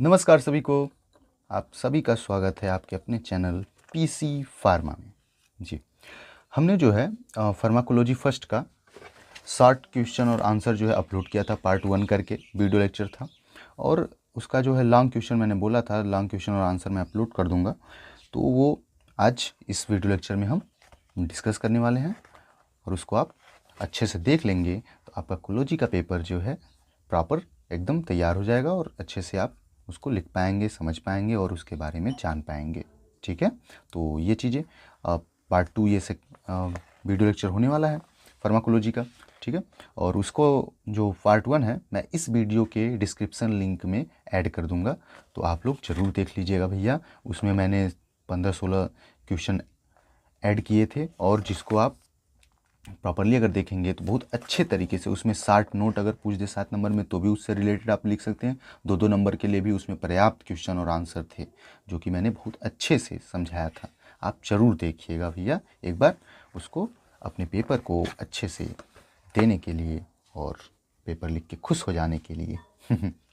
नमस्कार सभी को। आप सभी का स्वागत है आपके अपने चैनल पीसी फार्मा में। जी, हमने जो है फार्माकोलॉजी फर्स्ट का शॉर्ट क्वेश्चन और आंसर जो है अपलोड किया था, पार्ट 1 करके वीडियो लेक्चर था। और उसका जो है लॉन्ग क्वेश्चन मैंने बोला था, लॉन्ग क्वेश्चन और आंसर मैं अपलोड कर दूंगा। तो वो आज इस वीडियो लेक्चर में हम डिस्कस करने वाले हैं और उसको आप अच्छे से देख लेंगे तो आपका कोलॉजी का पेपर जो है प्रॉपर एकदम तैयार हो जाएगा और अच्छे से आप उसको लिख पाएंगे, समझ पाएंगे और उसके बारे में जान पाएंगे। ठीक है, तो ये चीज़ें पार्ट 2 ये से वीडियो लेक्चर होने वाला है फार्माकोलॉजी का। ठीक है, और उसको जो पार्ट 1 है मैं इस वीडियो के डिस्क्रिप्शन लिंक में ऐड कर दूंगा, तो आप लोग ज़रूर देख लीजिएगा भैया। उसमें मैंने 15-16 क्वेश्चन ऐड किए थे और जिसको आप प्रॉपरली अगर देखेंगे तो बहुत अच्छे तरीके से उसमें 60 नोट अगर पूछ दे 7 नंबर में तो भी उससे रिलेटेड आप लिख सकते हैं। 2-2 नंबर के लिए भी उसमें पर्याप्त क्वेश्चन और आंसर थे जो कि मैंने बहुत अच्छे से समझाया था। आप ज़रूर देखिएगा भैया एक बार उसको, अपने पेपर को अच्छे से देने के लिए और पेपर लिख के खुश हो जाने के लिए।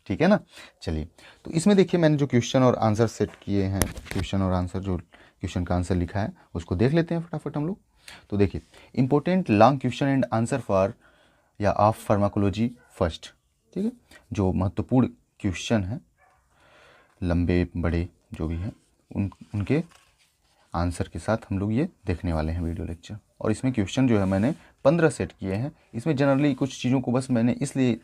ठीक है ना। चलिए, तो इसमें देखिए मैंने जो क्वेश्चन और आंसर सेट किए हैं, क्वेश्चन और आंसर जो क्वेश्चन का आंसर लिखा है उसको देख लेते हैं फटाफट हम लोग। तो देखिए, important long question and answer for या ऑफ फार्माकोलॉजी फर्स्ट। ठीक है, जो महत्वपूर्ण क्वेश्चन है लंबे बड़े जो भी हैं उनके आंसर के साथ हम लोग ये देखने वाले हैं वीडियो लेक्चर। और इसमें क्वेश्चन जो है मैंने 15 सेट किए हैं। इसमें जनरली कुछ चीज़ों को बस मैंने इसलिए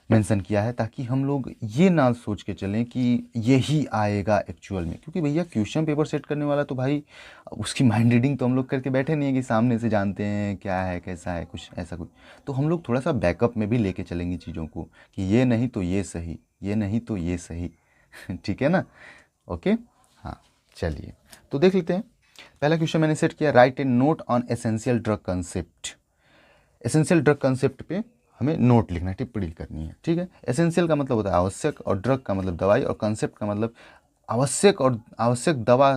मेंशन किया है ताकि हम लोग ये ना सोच के चलें कि यही आएगा एक्चुअल में, क्योंकि भैया क्वेश्चन पेपर सेट करने वाला तो भाई उसकी माइंड रीडिंग तो हम लोग करके बैठे नहीं है कि सामने से जानते हैं क्या है कैसा है कुछ ऐसा कुछ। तो हम लोग थोड़ा सा बैकअप में भी लेके चलेंगे चीज़ों को कि ये नहीं तो ये सही, ये नहीं तो ये सही। ठीक है ना। ओके, हाँ चलिए तो देख लेते हैं। पहला क्वेश्चन मैंने सेट किया, right A note on essential drug concept. Essential drug concept पे हमें नोट लिखना है, टिप्पणी करनी है। ठीक है, एसेंशियल का मतलब होता है आवश्यक और ड्रग का मतलब दवाई और कंसेप्ट का मतलब आवश्यक और आवश्यक दवा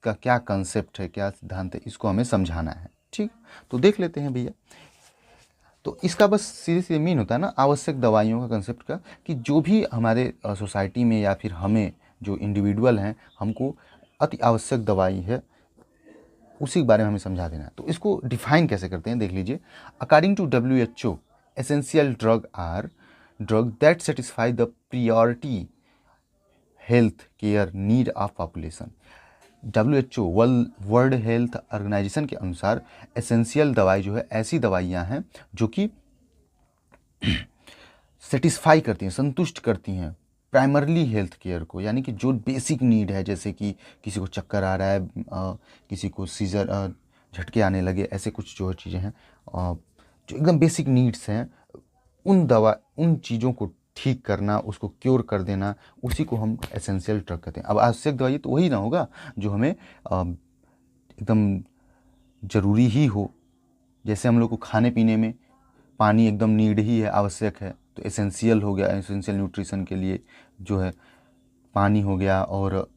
का क्या कंसेप्ट है, क्या सिद्धांत है, इसको हमें समझाना है। ठीक, तो देख लेते हैं भैया। तो इसका बस सीधे सीधे मीन होता है ना आवश्यक दवाइयों का कंसेप्ट का, कि जो भी हमारे सोसाइटी में या फिर हमें जो इंडिविजुअल हैं हमको अति आवश्यक दवाई है उसी के बारे में हमें समझा देना है। तो इसको डिफाइन कैसे करते हैं देख लीजिए। According to WHO, essential drug are drug that satisfy the priority health care need of population. WHO world health organization के अनुसार एसेंशियल दवाई जो है ऐसी दवाइयाँ हैं जो कि सेटिस्फाई करती हैं, संतुष्ट करती हैं प्राइमरली हेल्थ केयर को, यानी कि जो बेसिक नीड है, जैसे कि किसी को चक्कर आ रहा है, किसी को सीजर झटके आने लगे, ऐसे कुछ जो चीज़ें हैं जो एकदम बेसिक नीड्स हैं, उन चीज़ों को ठीक करना, उसको क्योर कर देना, उसी को हम एसेंशियल ड्रग कहते हैं। अब आवश्यक दवाई तो वही ना होगा जो हमें एकदम ज़रूरी ही हो। जैसे हम लोग को खाने पीने में पानी एकदम नीड ही है, आवश्यक है, तो एसेंशियल हो गया, एसेंशियल न्यूट्रिशन के लिए जो है पानी हो गया और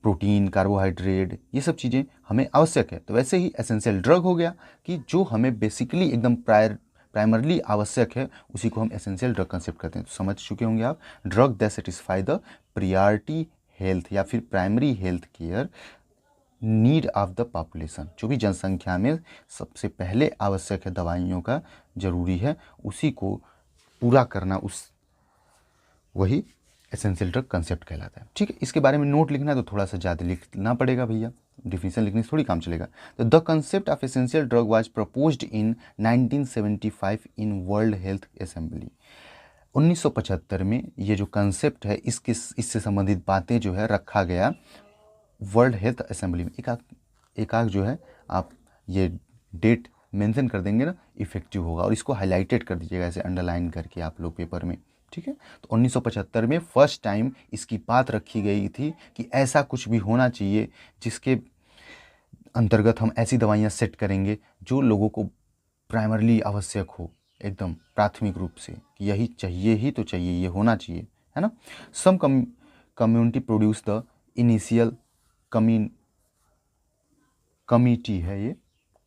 प्रोटीन, कार्बोहाइड्रेट, ये सब चीज़ें हमें आवश्यक है। तो वैसे ही एसेंशियल ड्रग हो गया कि जो हमें बेसिकली एकदम प्राइमरली आवश्यक है, उसी को हम एसेंशियल ड्रग कंसेप्ट करते हैं। तो समझ चुके होंगे आप, drug that satisfy the priority health या फिर primary health care need of the population, जो भी जनसंख्या में सबसे पहले आवश्यक है दवाइयों का ज़रूरी है, उसी को पूरा करना, वही एसेंशियल ड्रग कंसेप्ट कहलाता है। ठीक है, इसके बारे में नोट लिखना है तो थोड़ा सा ज़्यादा लिखना पड़ेगा भैया, डिफिनेशन लिखने से थोड़ी काम चलेगा। तो the concept of essential drug was proposed in 1975 in world health assembly. 1975 में ये जो कंसेप्ट है इससे संबंधित बातें जो है रखा गया वर्ल्ड हेल्थ असेंबली में। एक आग जो है आप ये डेट मेंशन कर देंगे ना, इफेक्टिव होगा, और इसको हाईलाइटेड कर दीजिएगा ऐसे अंडरलाइन करके आप लोग पेपर में। ठीक है, तो 1975 में फर्स्ट टाइम इसकी बात रखी गई थी कि ऐसा कुछ भी होना चाहिए जिसके अंतर्गत हम ऐसी दवाइयाँ सेट करेंगे जो लोगों को प्राइमरली आवश्यक हो, एकदम प्राथमिक रूप से कि यही चाहिए ही तो चाहिए, ये होना चाहिए, है ना। Some community produce the initial committee है ये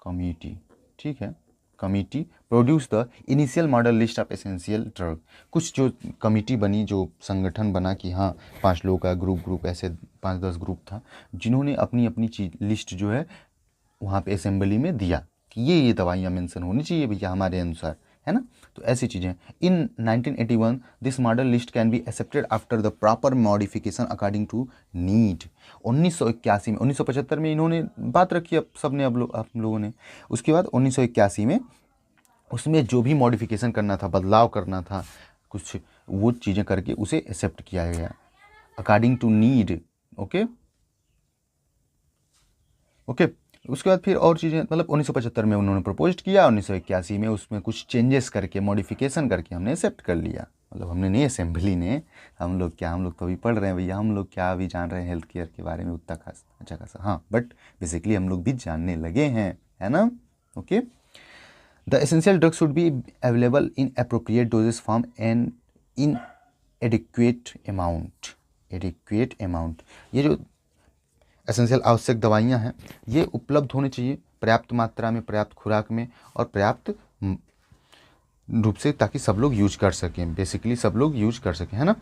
कमिटी। ठीक है, committee produce the initial model list of essential drug. कुछ जो कमिटी बनी, जो संगठन बना कि हाँ 5 लोगों का ग्रुप ऐसे 5-10 ग्रुप था, जिन्होंने अपनी अपनी चीज लिस्ट जो है वहाँ पे असेंबली में दिया कि ये दवाइयाँ मेंशन होनी चाहिए भैया हमारे अनुसार, है ना। तो ऐसी चीज़ें। In 1981 this model list can be accepted after the proper modification according to need. 1981 में, 1975 में इन्होंने बात रखी अब सबने, आप लोगों ने। उसके बाद 1981 में उसमें जो भी मॉडिफिकेशन करना था, बदलाव करना था कुछ, वो चीज़ें करके उसे एक्सेप्ट किया गया according to need. Okay okay. उसके बाद फिर और चीज़ें, मतलब 1975 में उन्होंने प्रपोज किया, 1981 में उसमें कुछ चेंजेस करके, मॉडिफिकेशन करके हमने एक्सेप्ट कर लिया। मतलब हमने नहीं, असेंबली ने। हम लोग तो अभी पढ़ रहे हैं भैया, हम लोग क्या अभी जान रहे हैं हेल्थ केयर के बारे में उतना खास अच्छा खासा, हाँ, बट बेसिकली हम लोग भी जानने लगे हैं, है ना। Okay. The essential drug should be available in appropriate doses form and in adequate amount. ये जो एसेंशियल आवश्यक दवाइयाँ हैं, ये उपलब्ध होनी चाहिए पर्याप्त मात्रा में, पर्याप्त खुराक में और पर्याप्त रूप से, ताकि सब लोग यूज कर सकें, बेसिकली सब लोग यूज कर सकें, है ना।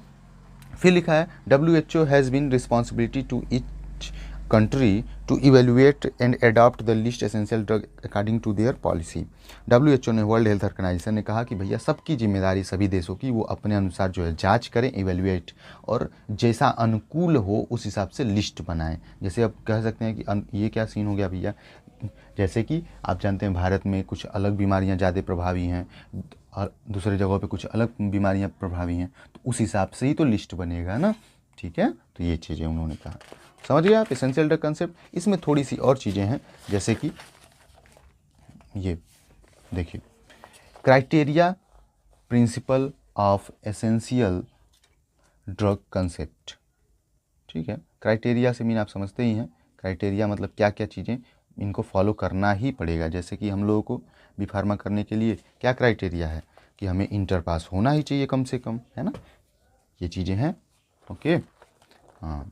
फिर लिखा है WHO has been responsibility to each country to evaluate and adopt the list essential drug according to their policy. WHO ने, वर्ल्ड हेल्थ ऑर्गेनाइजेशन ने कहा कि भैया सबकी जिम्मेदारी, सभी देशों की, वो अपने अनुसार जो है जांच करें, इवेल्युएट, और जैसा अनुकूल हो उस हिसाब से लिस्ट बनाएं। जैसे अब कह सकते हैं कि ये क्या सीन हो गया भैया, जैसे कि आप जानते हैं भारत में कुछ अलग बीमारियां ज़्यादा प्रभावी हैं और दूसरे जगहों पे कुछ अलग बीमारियां प्रभावी हैं, तो उस हिसाब से ही तो लिस्ट बनेगा ना, ठीक है। तो ये चीज़ें उन्होंने कहा, समझ गए आप एसेंशियल ड्रग कंसेप्ट। इसमें थोड़ी सी और चीज़ें हैं, जैसे कि ये देखिए, criteria principle of essential drug concept, ठीक है। क्राइटेरिया से मीन आप समझते ही हैं, क्राइटेरिया मतलब क्या क्या चीज़ें इनको फॉलो करना ही पड़ेगा। जैसे कि हम लोगों को बी फार्मा करने के लिए क्या क्राइटेरिया है कि हमें इंटर पास होना ही चाहिए कम से कम, है ना। ये चीज़ें हैं, ओके। हाँ,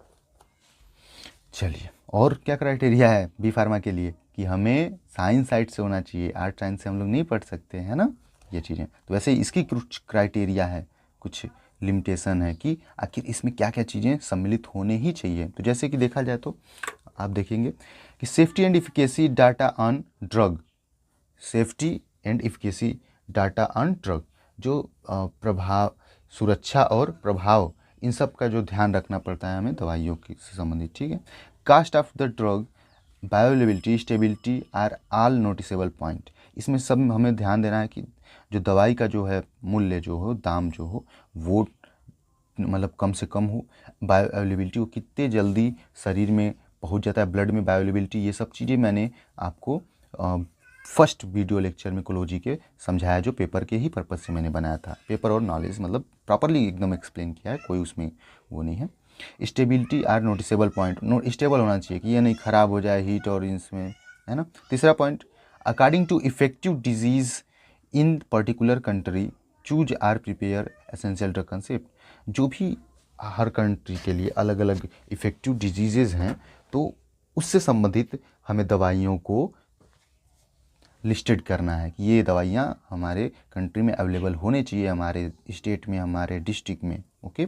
चलिए, और क्या क्राइटेरिया है बी फार्मा के लिए कि हमें साइंस साइड से होना चाहिए, आर्ट साइंस से हम लोग नहीं पढ़ सकते, है ना। ये चीज़ें तो वैसे इसकी कुछ क्राइटेरिया है, कुछ लिमिटेशन है कि आखिर इसमें क्या क्या चीज़ें सम्मिलित होने ही चाहिए। तो जैसे कि देखा जाए तो आप देखेंगे कि safety and efficacy data on drug, safety and efficacy data on drug, जो प्रभाव, सुरक्षा और प्रभाव, इन सब का जो ध्यान रखना पड़ता है हमें दवाइयों की से संबंधित, ठीक है। Cost of the drug, bioavailability, stability are all noticeable point. इसमें सब हमें ध्यान देना है कि जो दवाई का जो है मूल्य जो हो, दाम जो हो, वो मतलब कम से कम हो। बायोअवेलेबिलिटी, वो कितने जल्दी शरीर में पहुंच जाता है, ब्लड में बायोअवेलेबिलिटी, ये सब चीज़ें मैंने आपको फर्स्ट वीडियो लेक्चर में कोलॉजी के समझाया, जो पेपर के ही पर्पज़ से मैंने बनाया था। पेपर और नॉलेज मतलब प्रॉपरली एकदम एक्सप्लेन किया है, कोई उसमें वो नहीं है। Stability are noticeable point, stable होना चाहिए कि ये नहीं ख़राब हो जाए हीट और इसमें, है ना। तीसरा point, according to effective disease in particular country choose are prepare essential drug concept. जो भी हर कंट्री के लिए अलग अलग इफ़ेक्टिव डिजीज़ हैं, तो उससे संबंधित हमें दवाइयों को लिस्टेड करना है कि ये दवाइयाँ हमारे कंट्री में अवेलेबल होने चाहिए, हमारे स्टेट में, हमारे डिस्ट्रिक्ट में, okay.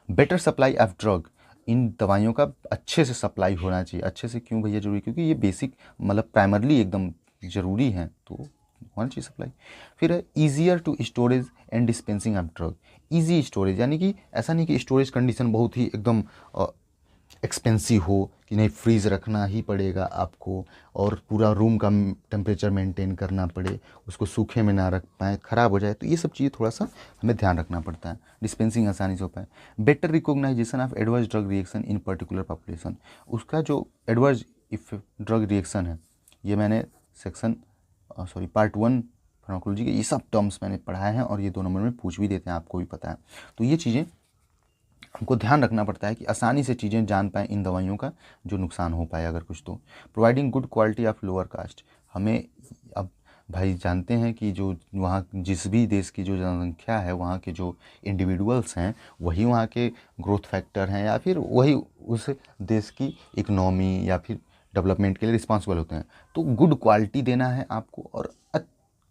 Better supply of drug, इन दवाइयों का अच्छे से सप्लाई होना चाहिए। अच्छे से क्यों भैया ज़रूरी, क्योंकि ये बेसिक मतलब प्राइमरली एकदम ज़रूरी है, तो होना चाहिए सप्लाई। फिर है easier to storage and dispensing of drug, easy storage, यानी कि ऐसा नहीं कि स्टोरेज कंडीशन बहुत ही एकदम एक्सपेंसिव हो कि नहीं फ्रीज़ रखना ही पड़ेगा आपको और पूरा रूम का टेम्परेचर मेंटेन करना पड़े, उसको सूखे में ना रख पाए, ख़राब हो जाए, तो ये सब चीज़ें थोड़ा सा हमें ध्यान रखना पड़ता है। डिस्पेंसिंग आसानी से हो पाए। Better recognization of adverse drug reaction in particular population, उसका जो एडवर्स ड्रग रिएक्शन है, ये मैंने सेक्शन पार्ट 1 फार्माकोलॉजी के ये सब टर्म्स मैंने पढ़ाए हैं और ये 2 नंबर में पूछ भी देते हैं, आपको भी पता है। तो ये चीज़ें हमको ध्यान रखना पड़ता है कि आसानी से चीज़ें जान पाएँ इन दवाइयों का जो नुकसान हो पाए अगर कुछ। तो providing good quality of lower caste, हमें अब भाई जानते हैं कि जो वहाँ जिस भी देश की जो जनसंख्या है, वहाँ के जो इंडिविजुअल्स हैं, वही वहाँ के ग्रोथ फैक्टर हैं या फिर वही उस देश की इकनॉमी या फिर डेवलपमेंट के लिए रिस्पॉन्सिबल होते हैं। तो गुड क्वालिटी देना है आपको और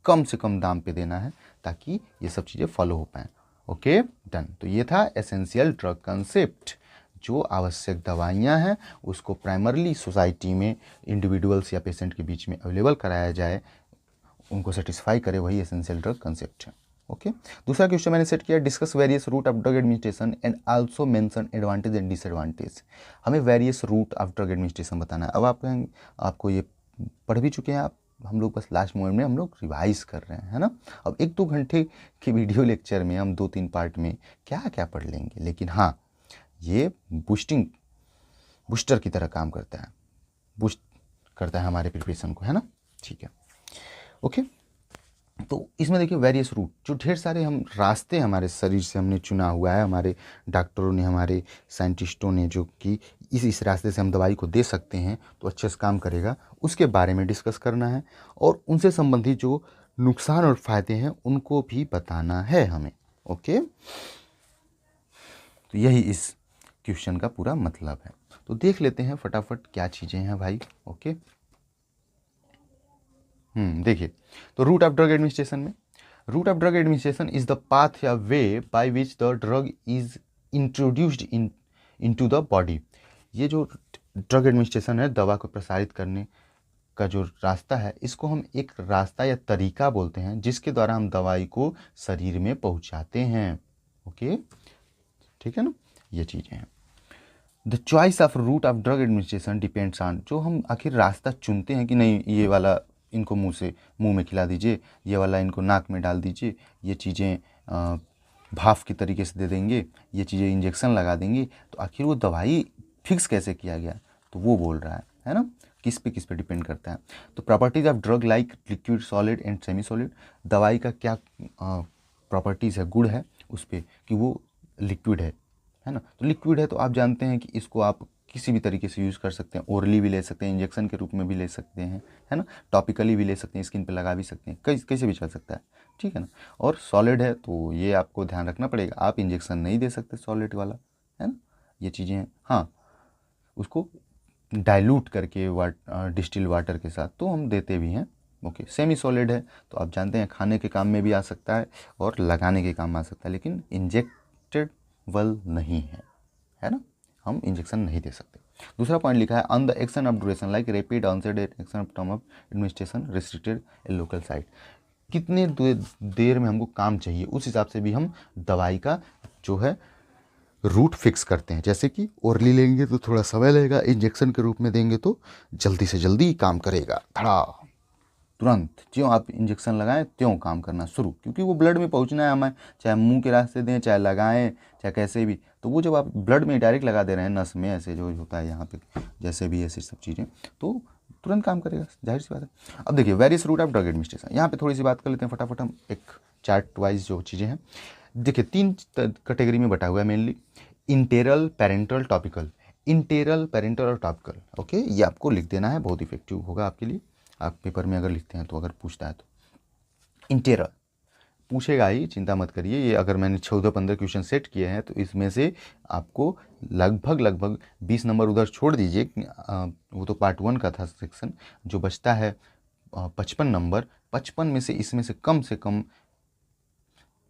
कम से कम दाम पे देना है ताकि ये सब चीज़ें फॉलो हो पाएँ। Okay done. तो ये था एसेंशियल ड्रग कंसेप्ट। जो आवश्यक दवाइयाँ हैं उसको प्राइमरली सोसाइटी में इंडिविजुअल्स या पेशेंट के बीच में अवेलेबल कराया जाए, उनको सेटिस्फाई करे, वही एसेंशियल ड्रग कंसेप्ट है। ओके दूसरा क्वेश्चन मैंने सेट किया, discuss various route of drug administration and also mention advantage and disadvantage. हमें various route of drug administration बताना है। अब आपको ये पढ़ भी चुके हैं आप, हम लोग बस लास्ट मोमेंट में हम लोग रिवाइज कर रहे हैं, है ना। अब 1-2 घंटे के वीडियो लेक्चर में हम 2-3 पार्ट में क्या क्या पढ़ लेंगे, लेकिन हाँ ये बूस्टर की तरह काम करता है, बूस्ट करता है हमारे प्रिपरेशन को, है ना। ठीक है ओके। तो इसमें देखिए वेरियस रूट, जो ढेर सारे हम रास्ते हमारे शरीर से हमने चुना हुआ है, हमारे डॉक्टरों ने, हमारे साइंटिस्टों ने, जो कि इस रास्ते से हम दवाई को दे सकते हैं तो अच्छे से काम करेगा, उसके बारे में डिस्कस करना है और उनसे संबंधित जो नुकसान और फ़ायदे हैं उनको भी बताना है हमें। ओके तो यही इस क्वेश्चन का पूरा मतलब है। तो देख लेते हैं फटाफट क्या चीज़ें हैं भाई। ओके देखिए, तो रूट ऑफ ड्रग एडमिनिस्ट्रेशन में, route of drug administration is the path या way by which the drug is introduced into the body. ये जो ड्रग एडमिनिस्ट्रेशन है, दवा को प्रसारित करने का जो रास्ता है, इसको हम एक रास्ता या तरीका बोलते हैं जिसके द्वारा हम दवाई को शरीर में पहुंचाते हैं। ओके ठीक है ना, ये चीज़ें हैं। The choice of route of drug administration depends on, जो हम आखिर रास्ता चुनते हैं कि नहीं ये वाला इनको मुंह में खिला दीजिए, ये वाला इनको नाक में डाल दीजिए, ये चीज़ें भाफ की तरीके से दे देंगे, ये चीज़ें इंजेक्शन लगा देंगे, तो आखिर वो दवाई फिक्स कैसे किया गया, तो वो बोल रहा है ना, किस पे डिपेंड करता है। तो properties of drug like liquid, solid and semi solid, दवाई का क्या प्रॉपर्टीज़ है, गुण है उस पर कि वो लिक्विड है ना। तो लिक्विड है तो आप जानते हैं कि इसको आप किसी भी तरीके से यूज़ कर सकते हैं, ओरली भी ले सकते हैं, इंजेक्शन के रूप में भी ले सकते हैं, है ना, टॉपिकली भी ले सकते हैं, स्किन पे लगा भी सकते हैं, कैसे भी चल सकता है, ठीक है ना। और सॉलिड है तो ये आपको ध्यान रखना पड़ेगा, आप इंजेक्शन नहीं दे सकते सॉलिड वाला, है ना, ये चीज़ें हैं। हाँ उसको डाइल्यूट करके डिस्टिल वाटर के साथ तो हम देते भी हैं। ओके सेमी सॉलिड है तो आप जानते हैं खाने के काम में भी आ सकता है और लगाने के काम आ सकता है, लेकिन इंजेक्टेड वल नहीं है ना, हम इंजेक्शन नहीं दे सकते। दूसरा पॉइंट लिखा है on the action of duration like rapid onset action of term of administration restricted a local site, कितने देर में हमको काम चाहिए उस हिसाब से भी हम दवाई का जो है रूट फिक्स करते हैं। जैसे कि ओरली लेंगे तो थोड़ा समय लगेगा, इंजेक्शन के रूप में देंगे तो जल्दी से जल्दी काम करेगा, धड़ा तुरंत ज्यों आप इंजेक्शन लगाएं त्यों काम करना शुरू, क्योंकि वो ब्लड में पहुंचना है हमें, चाहे मुंह के रास्ते दें, चाहे लगाएं, चाहे कैसे भी। तो वो जब आप ब्लड में डायरेक्ट लगा दे रहे हैं नस में, ऐसे जो होता है यहाँ पे, जैसे भी ऐसी सब चीज़ें, तो तुरंत काम करेगा, जाहिर सी बात है। अब देखिए various route of drug administration, यहाँ पे थोड़ी सी बात कर लेते हैं फटाफट हम, एक चार्ट वाइज जो चीज़ें हैं। देखिए 3 कैटेगरी में बटा हुआ है मेनली, इंटेरल, पेरेंटल, टॉपिकल। इंटेरल, पेरेंटल और टॉपिकल, ओके ये आपको लिख देना है, बहुत इफेक्टिव होगा आपके लिए, आप पेपर में अगर लिखते हैं तो, अगर पूछता है तो। इंटेरल पूछेगा ही, चिंता मत करिए, ये अगर मैंने 14-15 क्वेश्चन सेट किए हैं तो इसमें से आपको लगभग 20 नंबर उधर छोड़ दीजिए, वो तो पार्ट 1 का था सेक्शन, जो बचता है 55 नंबर, 55 में से कम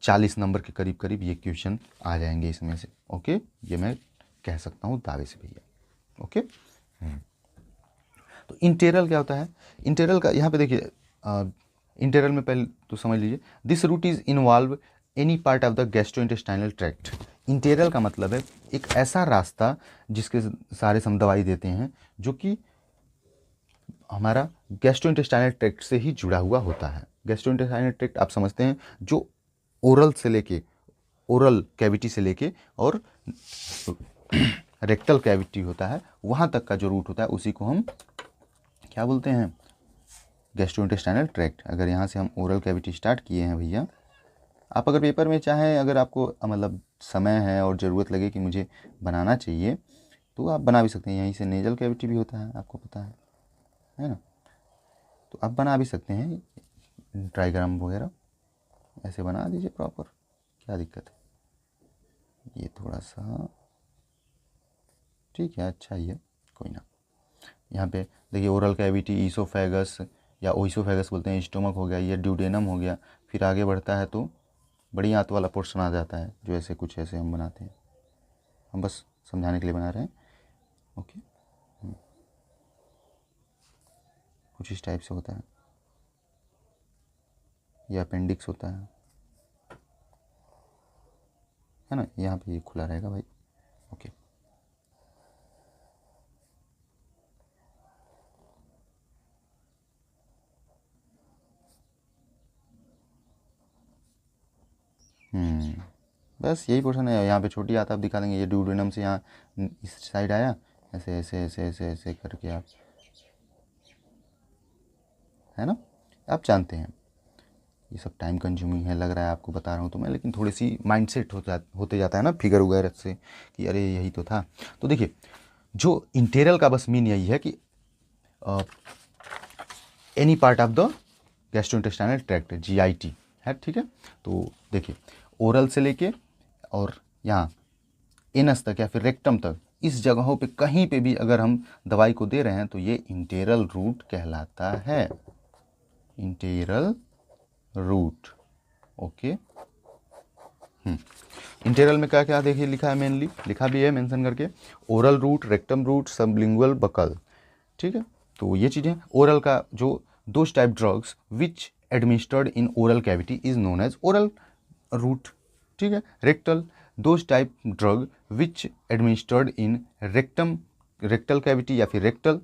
40 नंबर के करीब ये क्वेश्चन आ जाएंगे इसमें से। ओके ये मैं कह सकता हूँ दावे से भैया। ओके तो इंटेरल क्या होता है, इंटेरल का यहाँ पे देखिए, इंटेरल में पहले तो समझ लीजिए, this route is involve any part of the gastrointestinal tract. Enteral का मतलब है एक ऐसा रास्ता जिसके सारे हम दवाई देते हैं जो कि हमारा गैस्ट्रोइंटेस्टाइनल ट्रैक्ट से ही जुड़ा हुआ होता है। गैस्ट्रोइंटेस्टाइनल ट्रैक्ट आप समझते हैं, जो ओरल कैविटी से लेके और रेक्टल कैविटी होता है वहाँ तक का जो रूट होता है उसी को हम क्या बोलते हैं, गैस्ट्रोइंटेस्टाइनल ट्रैक्ट। अगर यहाँ से हम ओरल कैविटी स्टार्ट किए हैं भैया, आप अगर पेपर में चाहें, अगर आपको मतलब समय है और ज़रूरत लगे कि मुझे बनाना चाहिए तो आप बना भी सकते हैं। यहीं से नेजल कैविटी भी होता है, आपको पता है ना, तो आप बना भी सकते हैं, डायग्राम वगैरह ऐसे बना दीजिए प्रॉपर, क्या दिक्कत है। ये थोड़ा सा ठीक है, अच्छा ही है, कोई ना। यहाँ पे देखिए ओरल कैविटी, ईसोफेगस, या ओइसोफेगस बोलते हैं, स्टोमक हो गया, ये ड्यूडेनम हो गया। फिर आगे बढ़ता है तो बड़ी आंत वाला पोर्शन आ जाता है, जो ऐसे कुछ ऐसे हम बनाते हैं, हम बस समझाने के लिए बना रहे हैं। ओके, कुछ इस टाइप से होता है, ये अपेंडिक्स होता है ना, यहाँ पे ये खुला रहेगा भाई। ओके, बस यही पोर्शन है। यहाँ पे छोटी आंत आप दिखा देंगे, ये ड्यूडेनम से यहाँ इस साइड आया, ऐसे ऐसे ऐसे ऐसे ऐसे करके आप, है ना, आप जानते हैं। ये सब टाइम कंज्यूमिंग है, लग रहा है आपको बता रहा हूँ तो मैं, लेकिन थोड़ी सी माइंडसेट होते जाता है ना फिगर वगैरह से कि अरे यही तो था। तो देखिए, जो इंटेरियल का बस मीन यही है कि any part of the gastrointestinal tract, GIT है, ठीक है। तो देखिए, ओरल से लेके और यहाँ एनस तक या फिर रेक्टम तक, इस जगहों पे कहीं पे भी अगर हम दवाई को दे रहे हैं तो ये इंटेरियल रूट कहलाता है, इंटेरियल रूट। ओके, इंटेरियल में क्या क्या देखिए लिखा है, मेनली लिखा भी है मेंशन करके, oral route, rectum route, sublingual, buccal, ठीक है। तो ये चीज़ें, ओरल का जो those type drugs which administered in oral cavity is known as oral route, ठीक है। Rectal, those type drug which administered in rectal cavity या फिर rectal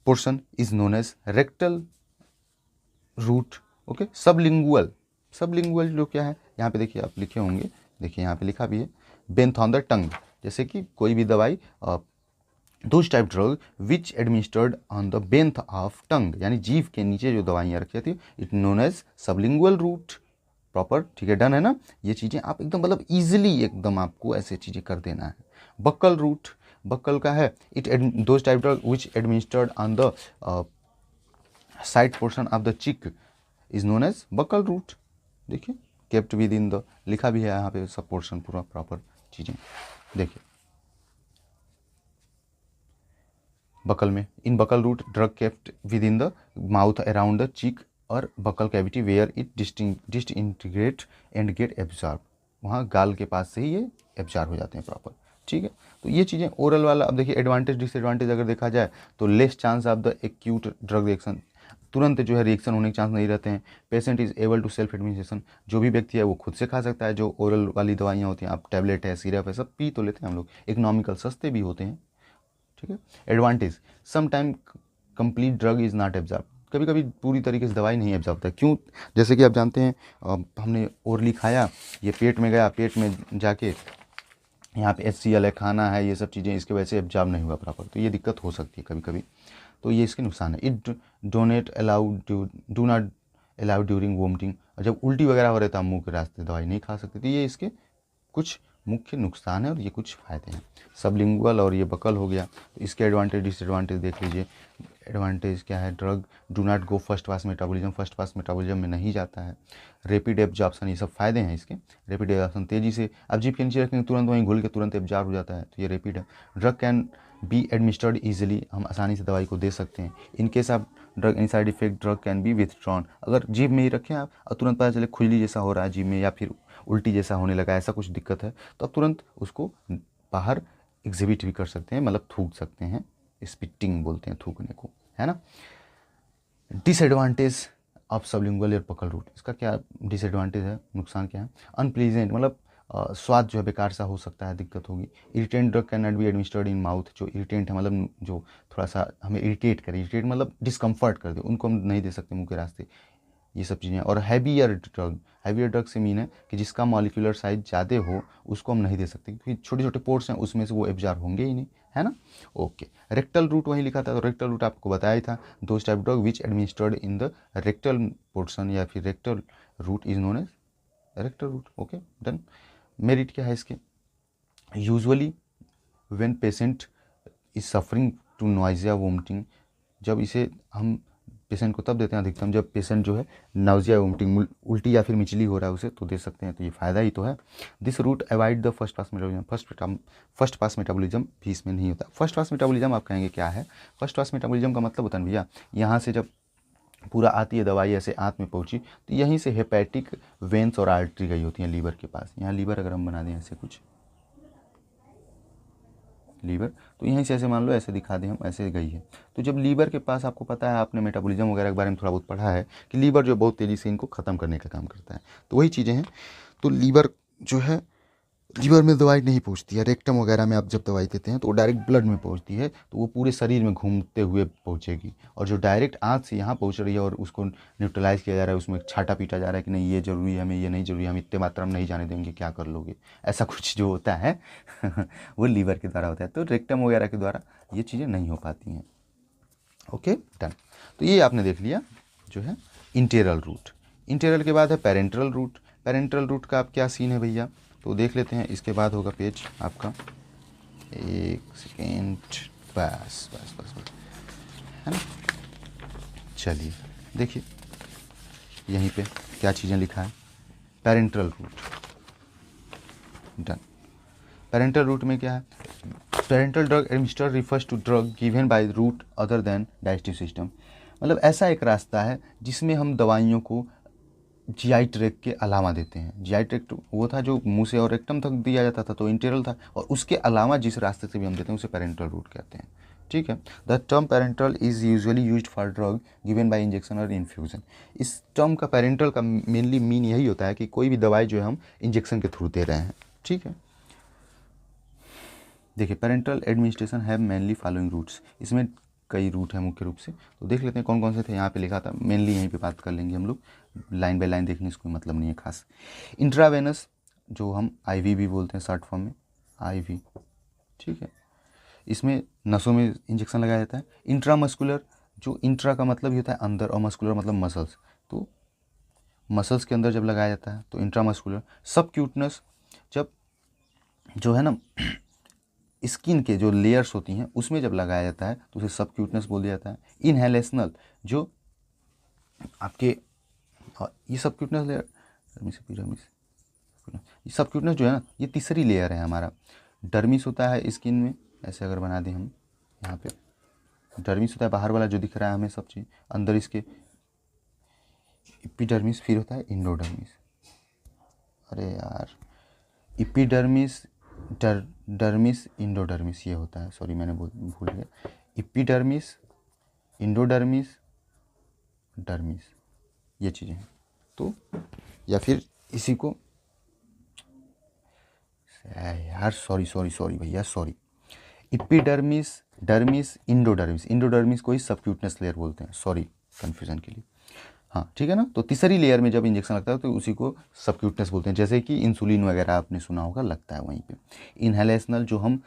portion is known as rectal route. Okay, sublingual जो क्या है, यहाँ पे देखिए आप लिखे होंगे, देखिए यहाँ पे लिखा भी है, बेंथ ऑन द टंग, जैसे कि कोई भी दवाई those type drug which administered on the beneath of tongue, यानी जीभ के नीचे जो दवाइयाँ रखी जाती है, it known as sublingual route. Proper, ठीक है, डन है ना। ये चीज़ें आप एकदम मतलब ईजिली एकदम आपको ऐसे चीज़ें कर देना है। बक्कल रूट, बक्कल का है, it those type drug which administered on the side portion of the cheek is known as buccal route. देखिए, केप्ट विद इन द, लिखा भी है यहाँ पे सब पोर्शन पूरा प्रॉपर चीज़ें। देखिए, बकल में, in buccal route drug kept within the mouth around the cheek और buccal cavity where it disintegrate and get absorb, वहाँ गाल के पास से ही ये एब्जॉर्ब हो जाते हैं प्रॉपर, ठीक है। तो ये चीज़ें ओरल वाला। अब देखिए, एडवांटेज डिसएडवांटेज अगर देखा जाए तो less chance of the acute drug reaction, तुरंत जो है रिएक्शन होने के चांस नहीं रहते हैं। Patient is able to self administration, जो भी व्यक्ति है वो खुद से खा सकता है। जो ओरल वाली दवाइयाँ होती हैं, आप टैबलेट है, सिरप है, सब पी तो लेते हैं हम लोग, इकोनॉमिकल, सस्ते भी होते हैं, ठीक है। Advantage, some time complete drug is not absorb, कभी कभी पूरी तरीके से दवाई नहीं एब्जॉर्ब होता, क्यों, जैसे कि आप जानते हैं, हमने ओरली खाया, ये पेट में गया, पेट में जाके यहाँ पे HCl है, खाना है, ये सब चीज़ें, इसके वजह से एब्जॉर्ब नहीं हुआ प्रॉपर, तो ये दिक्कत हो सकती है कभी कभी। तो ये इसके नुकसान है। It donate allowed do not allowed during vomiting, और जब उल्टी वगैरह हो रहे तो हम मुँह के रास्ते दवाई नहीं खा सकते। तो ये इसके कुछ मुख्य नुकसान है और ये कुछ फ़ायदे हैं। सबलिंगुअल और ये बकल हो गया, तो इसके एडवांटेज डिसएडवांटेज देख लीजिए। एडवांटेज क्या है, drug do not go first pass metabolism, first pass metabolism में नहीं जाता है। रैपिड एब्जॉर्प्शन, ये सब फ़ायदे हैं इसके। रैपिड एब्जॉर्प्शन, तेज़ी से आप जीभ के नीचे रखेंगे तुरंत वहीं घुल के तुरंत एब्जॉर्ब हो जाता है, तो ये रैपिड है। Drug can be administered easily, हम आसानी से दवाई को दे सकते हैं। In case of drug any side effect drug can be withdrawn, अगर जीभ में ही रखें आप और तुरंत पता चले खुजली जैसा हो रहा है जीभ में या फिर उल्टी जैसा होने लगा, ऐसा कुछ दिक्कत है, तो आप तुरंत उसको बाहर एग्जिबिट भी कर सकते हैं, मतलब थूक सकते हैं, स्पिटिंग बोलते हैं थूकने को, है ना। डिसएडवांटेज ऑफ सबलिंगुअल और बकल रूट, इसका क्या डिसएडवांटेज है, नुकसान क्या है, अनप्लीजेंट, मतलब स्वाद जो है बेकार सा हो सकता है, दिक्कत होगी। Irritant drug can not be administered in mouth, जो इरिटेंट है मतलब जो थोड़ा सा हमें इरिटेट करे, इरिटेट मतलब डिस्कम्फर्ट कर दे, उनको हम नहीं दे सकते मुंह के रास्ते, ये सब चीज़ें। और हैवियर ड्रग से मीन है कि जिसका मॉलिक्यूलर साइज ज़्यादा हो उसको हम नहीं दे सकते, क्योंकि छोटे छोटे पोर्ट्स हैं उसमें से वो एब्जॉर्ब होंगे ही नहीं, है ना। ओके, रेक्टल रूट वहीं लिखा था, तो रेक्टल रूट आपको बताया ही था, those type drug which administered in the rectal portion या फिर rectal route is known as rectal route. Okay, done. Merit क्या है इसके, usually when patient is suffering to nausea vomiting, जब इसे हम पेशेंट को तब देते हैं अधिकतम जब पेशेंट जो है नाउजिया वोमिटिंग उल्टी या फिर मिचली हो रहा है उसे, तो दे सकते हैं, तो ये फ़ायदा ही तो है। This route avoid the first pass metabolism, first pass metabolism भी इसमें नहीं होता। फर्स्ट पास मेटाबॉलिज्म आप कहेंगे क्या है? फर्स्ट पास मेटाबॉलिज्म का मतलब होता है भैया, यहाँ से जब पूरा आती है दवाई ऐसे आंत में पहुंची तो यहीं से हेपेटिक वेन्स और आर्टरी गई होती हैं लीवर के पास। यहाँ लीवर अगर हम बना दें ऐसे कुछ लीवर, तो यहीं से ऐसे मान लो ऐसे दिखा दें हम, ऐसे गई है। तो जब लीवर के पास, आपको पता है, आपने मेटाबॉलिज्म वगैरह के बारे में थोड़ा बहुत पढ़ा है कि लीवर जो बहुत तेज़ी से इनको ख़त्म करने का काम करता है, तो वही चीज़ें हैं। तो लीवर जो है, लीवर में दवाई नहीं पहुंचती है, रेक्टम वगैरह में आप जब दवाई देते हैं तो वो डायरेक्ट ब्लड में पहुंचती है, तो वो पूरे शरीर में घूमते हुए पहुंचेगी। और जो डायरेक्ट आंत से यहाँ पहुंच रही है और उसको न्यूट्रलाइज किया जा रहा है, उसमें छाटा पीटा जा रहा है कि नहीं ये ज़रूरी है, हमें ये नहीं ज़रूरी, हम इतने मात्रा में नहीं जाने देंगे, क्या कर लोगे, ऐसा कुछ जो होता है वो लीवर के द्वारा होता है। तो रेक्टम वगैरह के द्वारा ये चीज़ें नहीं हो पाती हैं। Okay done. तो ये आपने देख लिया जो है इंटेरल रूट। इंटेरल के बाद है पेरेंट्रल रूट। पेरेंट्रल रूट का आप क्या सीन है भैया, तो देख लेते हैं। इसके बाद होगा पेज आपका, एक सेकेंड, बस बस बस बस, है ना। चलिए देखिए यहीं पे क्या चीज़ें लिखा है। Parenteral route done. Parenteral route में क्या है? Parenteral drug administer refers to drug given by route other than digestive system. मतलब ऐसा एक रास्ता है जिसमें हम दवाइयों को जीआई ट्रैक्ट के अलावा देते हैं। जीआई ट्रैक्ट वो था जो मुंह से और रेक्टम तक दिया जाता था, तो इंटेरल था, और उसके अलावा जिस रास्ते से भी हम देते हैं उसे पेरेंटल रूट कहते हैं। ठीक है। The term parental is usually used for drug given bye injection और इन्फ्यूजन। इस टर्म का पेरेंटल का मेनली मीन यही होता है कि कोई भी दवाई जो है हम इंजेक्शन के थ्रू दे रहे हैं। ठीक है। देखिए पेरेंटल एडमिनिस्ट्रेशन है मेनली फॉलोइंग रूट्स। इसमें कई रूट हैं मुख्य रूप से, तो देख लेते हैं कौन कौन से थे। यहाँ पे लिखा था, मेनली यहीं पे बात कर लेंगे हम लोग, लाइन बाय लाइन देखने से कोई मतलब नहीं है खास। इंट्रावेनस जो हम आईवी भी बोलते हैं शॉर्ट फॉर्म में, आईवी, ठीक है, इसमें नसों में इंजेक्शन लगाया जाता है। इंट्रामस्कुलर, जो इंट्रा का मतलब ही होता है अंदर और मस्कुलर मतलब मसल्स, तो मसल्स के अंदर जब लगाया जाता है तो इंट्रामस्कुलर। सबक्यूटनस, जब जो है ना स्किन के जो लेयर्स होती हैं उसमें जब लगाया जाता है तो उसे सबक्यूटनस बोल दिया जाता है। इनहेलेशनल, जो आपके ये सबक्यूटनस लेयर, ये सबक्यूटनस जो है ना ये तीसरी लेयर है हमारा। डर्मिस होता है स्किन में, ऐसे अगर बना दें हम, यहाँ पे डर्मिस होता है बाहर वाला जो दिख रहा है हमें सब चीज़, अंदर इसके इपिडर्मिस, फिर होता है इंडोडर्मिस। अरे यार, इपिडर्मिस, डर्मिस, इंडोडर्मिस ये होता है, सॉरी मैंने भूल गया। इपिडर्मिस, इंडोडर्मिस, डर्मिस, ये चीज़ें हैं। तो या फिर इसी को यार सॉरी भैया sorry, epidermis, dermis, endodermis, endodermis को ही सबक्यूटनस लेयर बोलते हैं, सॉरी कन्फ्यूज़न के लिए। हाँ ठीक है ना। तो तीसरी लेयर में जब इंजेक्शन लगता है तो उसी को सबक्यूटनस बोलते हैं, जैसे कि इंसुलिन वगैरह आपने सुना होगा लगता है वहीं पे। इनहेलेशनल, जो हम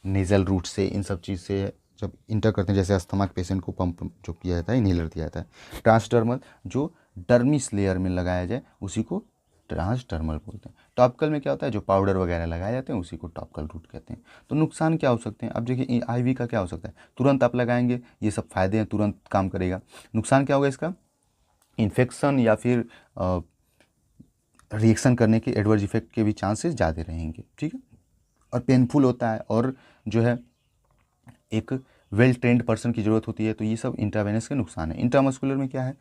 नेज़ल रूट से इन सब चीज़ से जब इंटर करते हैं, जैसे अस्थमा के पेशेंट को पंप जो किया जाता है, इनहेलर दिया जाता है। ट्रांसडर्मल, जो डर्मिस लेयर में लगाया जाए उसी को ट्रांसडर्मल बोलते हैं। टॉपिकल में क्या होता है, जो पाउडर वगैरह लगाए जाते हैं उसी को टॉपिकल रूट कहते हैं। तो नुकसान क्या हो सकते हैं, अब देखिए आईवी का क्या हो सकता है, तुरंत आप लगाएंगे, ये सब फायदे हैं, तुरंत काम करेगा। नुकसान क्या होगा इसका, इन्फेक्शन या फिर रिएक्शन करने के एडवर्स इफेक्ट के भी चांसेस ज़्यादा रहेंगे। ठीक है। और पेनफुल होता है, और जो है एक वेल ट्रेंड पर्सन की ज़रूरत होती है। तो ये सब इंट्रावेनस के नुकसान है। इंट्रामस्कुलर में क्या है,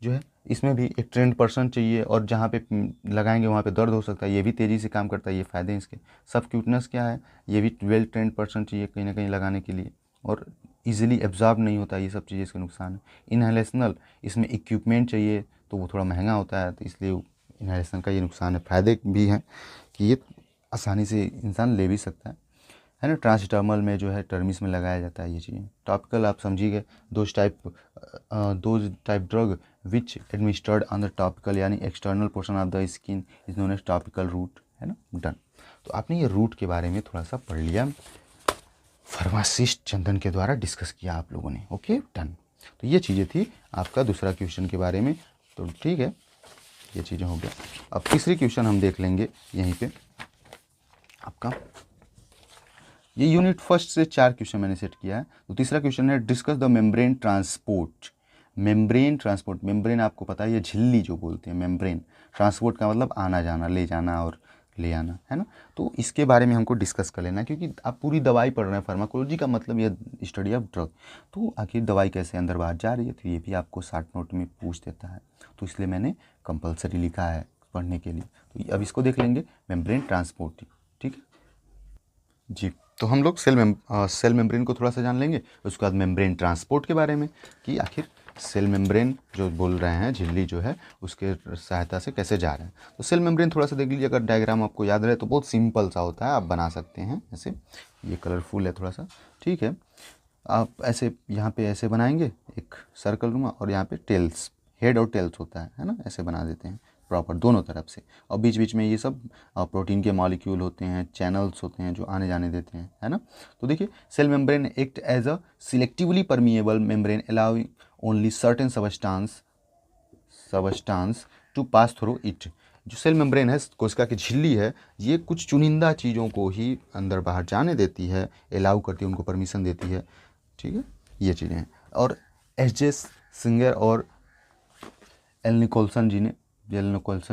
जो है इसमें भी एक ट्रेंड पर्सन चाहिए, और जहाँ पे लगाएंगे वहाँ पे दर्द हो सकता है, ये भी तेज़ी से काम करता है, ये फ़ायदे हैं इसके। सबक्यूटनस क्या है, ये भी वेल ट्रेंड पर्सन चाहिए कहीं ना कहीं लगाने के लिए, और इजीली एब्जॉर्ब नहीं होता, ये सब चीज़ें इसके नुकसान है। इनहेलेशनल, इसमें इक्विपमेंट चाहिए तो वो थोड़ा महंगा होता है, तो इसलिए इनहेलेशन का ये नुकसान है। फ़ायदे भी हैं कि ये आसानी से इंसान ले भी सकता है ना। ट्रांसडर्मल में जो है टर्मिस में लगाया जाता है ये चीज़ें। टॉपिकल आप समझिए, those type drug which administered on the topical, यानी external portion of the skin is known as topical route, है ना। डन। तो आपने ये रूट के बारे में थोड़ा सा पढ़ लिया, फार्मासिस्ट चंदन के द्वारा डिस्कस किया आप लोगों ने। Okay done. तो ये चीज़ें थी आपका दूसरा क्वेश्चन के बारे में, तो ठीक है, ये चीज़ें हो गया। अब तीसरी क्वेश्चन हम देख लेंगे यहीं पे आपका। ये यूनिट फर्स्ट से 4 क्वेश्चन मैंने सेट किया है। तो तीसरा क्वेश्चन है, discuss the membrane transport membrane transport, membrane आपको पता है ये झिल्ली जो बोलते हैं, मेम्ब्रेन ट्रांसपोर्ट का मतलब आना जाना, ले जाना और ले आना, है ना। तो इसके बारे में हमको डिस्कस कर लेना, क्योंकि आप पूरी दवाई पढ़ रहे हैं, फार्माकोलॉजी का मतलब ये स्टडी ऑफ ड्रग, तो आखिर दवाई कैसे अंदर बाहर जा रही है, तो ये भी आपको शॉर्ट नोट में पूछ देता है, तो इसलिए मैंने कंपलसरी लिखा है पढ़ने के लिए। तो अब इसको देख लेंगे, मेम्ब्रेन ट्रांसपोर्ट, ठीक है जी। तो हम लोग सेल मेम्ब्रेन को थोड़ा सा जान लेंगे, उसके बाद मेम्ब्रेन ट्रांसपोर्ट के बारे में कि आखिर सेल मेम्ब्रेन जो बोल रहे हैं, झिल्ली जो है, उसके सहायता से कैसे जा रहे हैं। तो सेल मेम्ब्रेन थोड़ा सा देख लीजिए, अगर डायग्राम आपको याद रहे तो बहुत सिंपल सा होता है, आप बना सकते हैं ऐसे, ये कलरफुल है थोड़ा सा, ठीक है। आप ऐसे यहाँ पे ऐसे बनाएंगे एक सर्कल नुमा, और यहाँ पे टेल्स, हेड और टेल्स होता है ना, ऐसे बना देते हैं प्रॉपर दोनों तरफ से, और बीच बीच में ये सब प्रोटीन के मॉलिक्यूल होते हैं, चैनल्स होते हैं जो आने जाने देते हैं, है ना। तो देखिए, cell membrane act as a selectively permeable membrane allowing only certain substance to pass through it. जो सेल मेम्ब्रेन है, कोशिका की झिल्ली है, ये कुछ चुनिंदा चीज़ों को ही अंदर बाहर जाने देती है, अलाउ करती है, उनको परमिशन देती है, ठीक है, ये चीज़ें हैं। और एच एस सिंगर और एल निकोलसन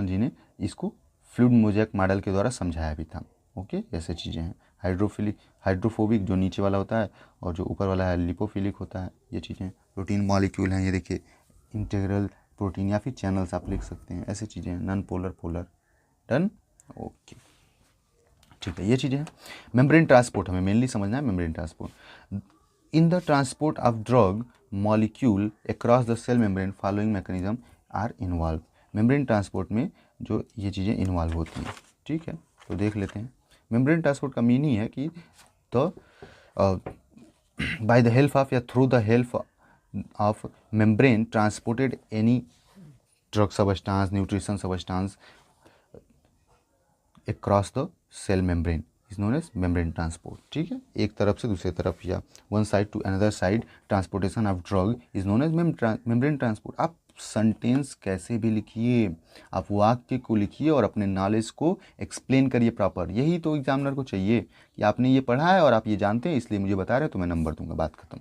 जी ने इसको फ्लूइड मोज़ेक मॉडल के द्वारा समझाया भी था। ओके, ऐसे चीज़ें हैं। हाइड्रोफोबिक जो नीचे वाला होता है, और जो ऊपर वाला है लिपोफिलिक होता है, ये चीज़ें। प्रोटीन मॉलिक्यूल हैं, ये देखिए, इंटीग्रल प्रोटीन या फिर चैनल्स आप लिख सकते हैं, ऐसे चीज़ें हैं। Non polar, polar, done, okay, ठीक है, ये चीज़ें हैं। मेम्ब्रेन ट्रांसपोर्ट हमें मेनली समझना है, membrane transport in the transport of drug molecule across the cell membrane following mechanism are involve. Membrane transport में जो ये चीज़ें इन्वॉल्व होती हैं, ठीक है, तो देख लेते हैं। मेम्ब्रेन ट्रांसपोर्ट का मीनिंग है कि the by the help of या through the help of membrane transported any drug substance, nutrition substance across the cell membrane is known as membrane transport, ठीक है। एक तरफ से दूसरे तरफ या one side to another side transportation of drug is known as membrane transport. आप sentence कैसे भी लिखिए, आप वाक्य को लिखिए और अपने नॉलेज को एक्सप्लेन करिए प्रॉपर, यही तो एग्जामिनर को चाहिए कि आपने ये पढ़ा है और आप ये जानते हैं, इसलिए मुझे बता रहे हैं तो मैं नंबर दूंगा, बात खत्म,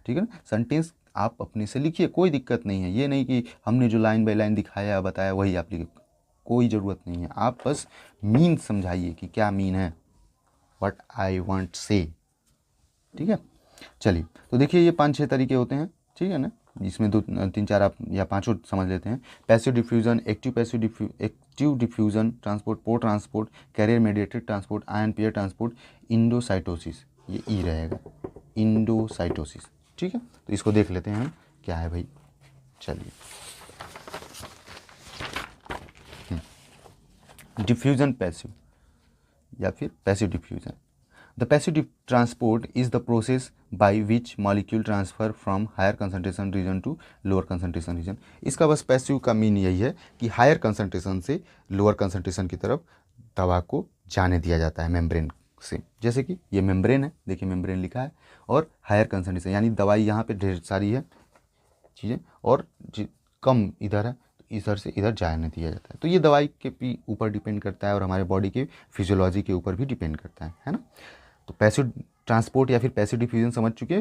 ठीक है ना। सेंटेंस आप अपने से लिखिए, कोई दिक्कत नहीं है, ये नहीं कि हमने जो लाइन बाय लाइन दिखाया बताया वही आप लिखिए, कोई ज़रूरत नहीं है। आप बस मीन समझाइए कि क्या मीन है, व्हाट आई वांट से, ठीक है। चलिए, तो देखिए ये 5-6 तरीके होते हैं, ठीक है ना, इसमें 2-3-4 आप या 5 समझ लेते हैं। Passive diffusion, active diffusion transport, pore transport, carrier mediated transport, ion pair transport, endocytosis, ये ई रहेगा, इंडोसाइटोसिस, ठीक है। तो इसको देख लेते हैं हम क्या है भाई, चलिए। डिफ्यूजन पैसिव या फिर passive diffusion. The passive transport is the process by which molecule transfer from higher concentration region to lower concentration region. इसका बस पैसिव का मीन यही है कि हायर कंसंट्रेशन से लोअर कंसंट्रेशन की तरफ दवा को जाने दिया जाता है मेम्ब्रेन से। जैसे कि ये मेम्ब्रेन है, देखिए मेम्ब्रेन लिखा है, और हायर कंसंट्रेशन यानी दवाई यहाँ पे ढेर सारी है चीज़ें, और कम इधर है, इधर से इधर जाने दिया जाता है। तो ये दवाई के भी ऊपर डिपेंड करता है और हमारे बॉडी के फिजियोलॉजी के ऊपर भी डिपेंड करता है ना। तो पैसिव ट्रांसपोर्ट या फिर पैसिव डिफ्यूजन समझ चुके।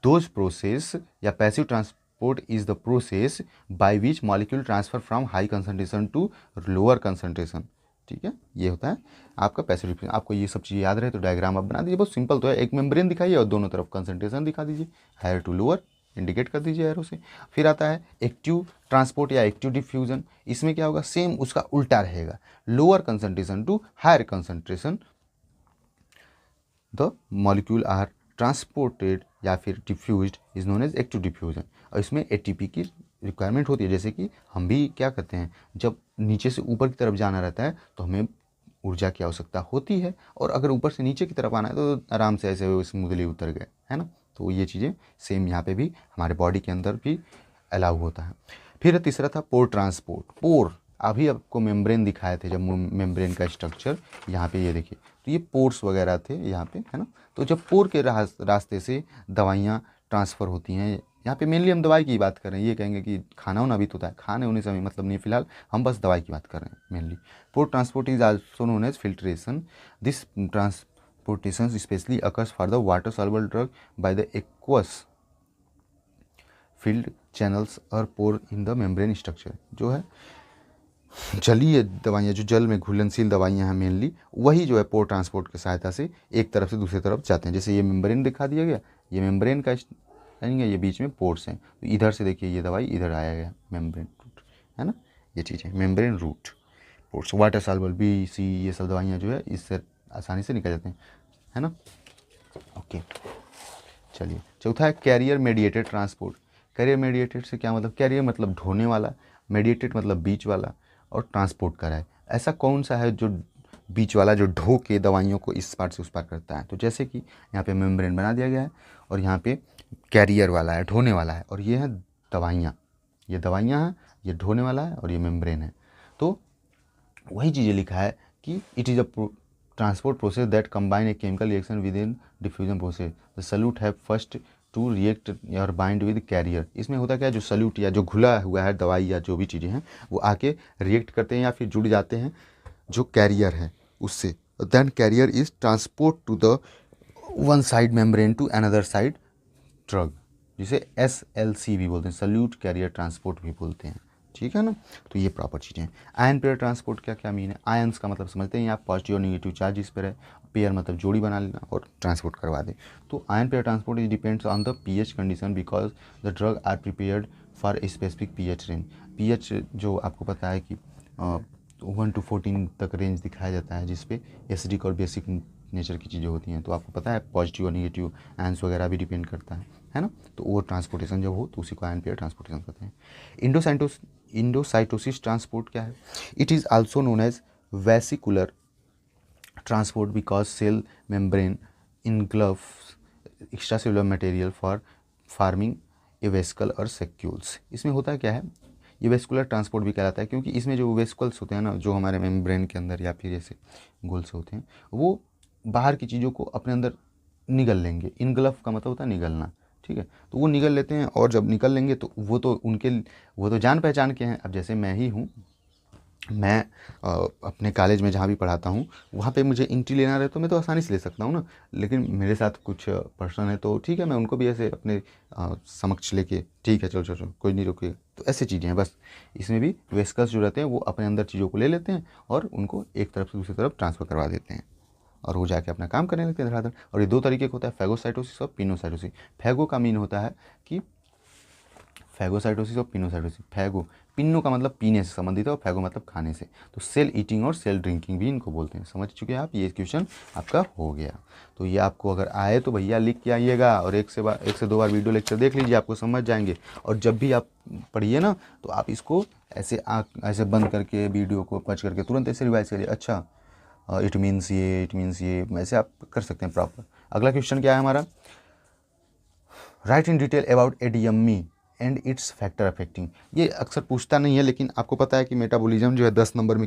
दोज प्रोसेस या passive transport is the process by which molecule transfer from high concentration to lower concentration, ठीक है, ये होता है आपका पैसिव डिफ्यूजन। आपको ये सब चीज़ें याद रहे तो डायग्राम आप बना दीजिए, बहुत सिंपल तो है, एक मेम्ब्रेन दिखाइए और दोनों तरफ कंसंट्रेशन दिखा दीजिए, हायर टू लोअर इंडिकेट कर दीजिए एरो से। फिर आता है एक्टिव ट्रांसपोर्ट या एक्टिव डिफ्यूजन, इसमें क्या होगा, सेम उसका उल्टा रहेगा, lower concentration to higher concentration the molecule are transported या फिर diffused is known as active diffusion. और इसमें एटीपी की रिक्वायरमेंट होती है, जैसे कि हम भी क्या करते हैं, जब नीचे से ऊपर की तरफ जाना रहता है तो हमें ऊर्जा की आवश्यकता होती है, और अगर ऊपर से नीचे की तरफ आना है तो आराम से ऐसे स्मूथली उतर गए, है ना। तो ये चीज़ें सेम यहाँ पे भी हमारे बॉडी के अंदर भी अलाउ होता है। फिर तीसरा था पोर ट्रांसपोर्ट। पोर अभी आपको मेम्ब्रेन दिखाए थे, जब मेम्ब्रेन का स्ट्रक्चर यहाँ पे ये देखिए, तो ये पोर्स वगैरह थे यहाँ पे, है ना। तो जब पोर के रास्ते से दवाइयाँ ट्रांसफ़र होती हैं, यहाँ पे मेनली हम दवाई की बात कर रहे हैं, ये कहेंगे कि खाना होना भी तो होता है, खाने होने से हमें मतलब नहीं, फिलहाल हम बस दवाई की बात कर रहे हैं mainly. Pore transport is also known as filtration. This transportation specially occurs for the water soluble drug by the aqueous filled channels और pore in the membrane structure. जो है जलीय दवाइयाँ, जो जल में घुलनशील दवाइयाँ हैं मेनली, वही जो है पोर ट्रांसपोर्ट की सहायता से एक तरफ से दूसरी तरफ जाते हैं। जैसे ये मेम्ब्रेन दिखा दिया गया, ये मेम्ब्रेन का यानी ये बीच में पोर्स हैं, तो इधर से देखिए ये दवाई इधर आया गया, मेम्ब्रेन रूट है ना, ये चीज़ है membrane route pores. Water soluble B C ये सब दवाइयाँ जो है इससे आसानी से निकल जाते हैं, है ना। ओके चलिए, चौथा है carrier mediated transport. Carrier mediated से क्या मतलब, कैरियर मतलब ढोने वाला, मेडिएटेड मतलब बीच वाला, और ट्रांसपोर्ट करा है। ऐसा कौन सा है जो बीच वाला, जो ढो के दवाइयों को इस पार से उस पार करता है। तो जैसे कि यहाँ पे मेम्ब्रेन बना दिया गया है और यहाँ पे कैरियर वाला है, ढोने वाला है, और ये है दवाइयाँ, ये दवाइयाँ हैं, ये ढोने वाला है और ये मेम्ब्रेन है। तो वही चीज़ें लिखा है कि it is a transport process that combine a chemical reaction with in diffusion process. The solute है फर्स्ट टू रिएक्ट और बाइंड विद कैरियर। इसमें होता क्या है, जो सल्यूट या जो घुला हुआ है दवाई या जो भी चीज़ें हैं वो आके रिएक्ट करते हैं या फिर जुड़ जाते हैं जो कैरियर है उससे। Then carrier is transport to the one side membrane to another side drug, जिसे SLC भी बोलते हैं, सल्यूट कैरियर ट्रांसपोर्ट भी बोलते हैं, ठीक है ना। तो ये प्रॉपर चीज़ें हैं। आयन पेयर ट्रांसपोर्ट क्या क्या मीन है, आयंस का मतलब समझते हैं आप, पॉजिटिव और नेगेटिव चार्ज इस पर है, पेयर मतलब जोड़ी बना लेना और ट्रांसपोर्ट करवा दें। तो ion pair transport is depends on the pH condition because the drug are prepared for a specific pH range. pH जो आपको पता है कि 1 to 14 तक रेंज दिखाया जाता है, जिसपे एसिडिक और बेसिक नेचर की चीज़ें होती हैं। तो आपको पता है पॉजिटिव और नेगेटिव आयंस वगैरह भी डिपेंड करता है ना। तो वो ट्रांसपोर्टेशन जब हो तो उसी को आयन पेयर ट्रांसपोर्टेशन कहते हैं। इंडोसाइटोसिस ट्रांसपोर्ट क्या है, it is also known as vesicular transport because cell membrane engulfs extracellular material for forming a vesicle और सेक्यूल्स। इसमें होता है क्या है, ये वेस्कुलर ट्रांसपोर्ट भी कहलाता है क्योंकि इसमें जो वेस्कुल्स होते हैं ना, जो हमारे मेम्ब्रेन के अंदर या फिर ऐसे गोल से होते हैं, वो बाहर की चीज़ों को अपने अंदर निगल लेंगे। इनगल्फ का मतलब होता है निगलना, ठीक है। तो वो निगल लेते हैं और जब निकल लेंगे तो वो तो जान पहचान के हैं। अब जैसे मैं ही हूँ, मैं अपने कॉलेज में जहाँ भी पढ़ाता हूँ वहाँ पे मुझे एंट्री लेना रहे तो मैं तो आसानी से ले सकता हूँ ना, लेकिन मेरे साथ कुछ पर्सन है तो ठीक है, मैं उनको भी ऐसे अपने समक्ष लेके ठीक है चलो चलो चलो कोई नहीं रुकिए। तो ऐसी चीज़ें हैं बस। इसमें भी वेस्कल्स जो रहते हैं वो अपने अंदर चीज़ों को ले लेते हैं और उनको एक तरफ से दूसरी तरफ ट्रांसफ़र करवा देते हैं और वो जाके अपना काम करने लगते हैं धड़ाधड़। और ये दो तरीके का होता है, फैगोसाइटोसिस और पिनोसाइटोसिस। फैगो का मीन होता है कि फैगोसाइटोसिस और पिनोसाइटोसिस। फैगो, पिन्नो का मतलब पीने से संबंधित है और फैगो मतलब खाने से। तो सेल ईटिंग और सेल ड्रिंकिंग भी इनको बोलते हैं। समझ चुके हैं आप, ये क्वेश्चन आपका हो गया। तो ये आपको अगर आए तो भैया लिख के आइएगा और एक से दो बार वीडियो लेक्चर देख लीजिए, आपको समझ जाएंगे। और जब भी आप पढ़िए ना तो आप इसको ऐसे बंद करके वीडियो को पच करके तुरंत ऐसे रिवाइज करिए। अच्छा इट मीन्स ये वैसे आप कर सकते हैं प्रॉपर। अगला क्वेश्चन क्या है हमारा, right in detail about ADME and it's factor affecting. ये अक्सर पूछता नहीं है, लेकिन आपको पता है कि मेटाबॉलिज्म जो है 10 नंबर में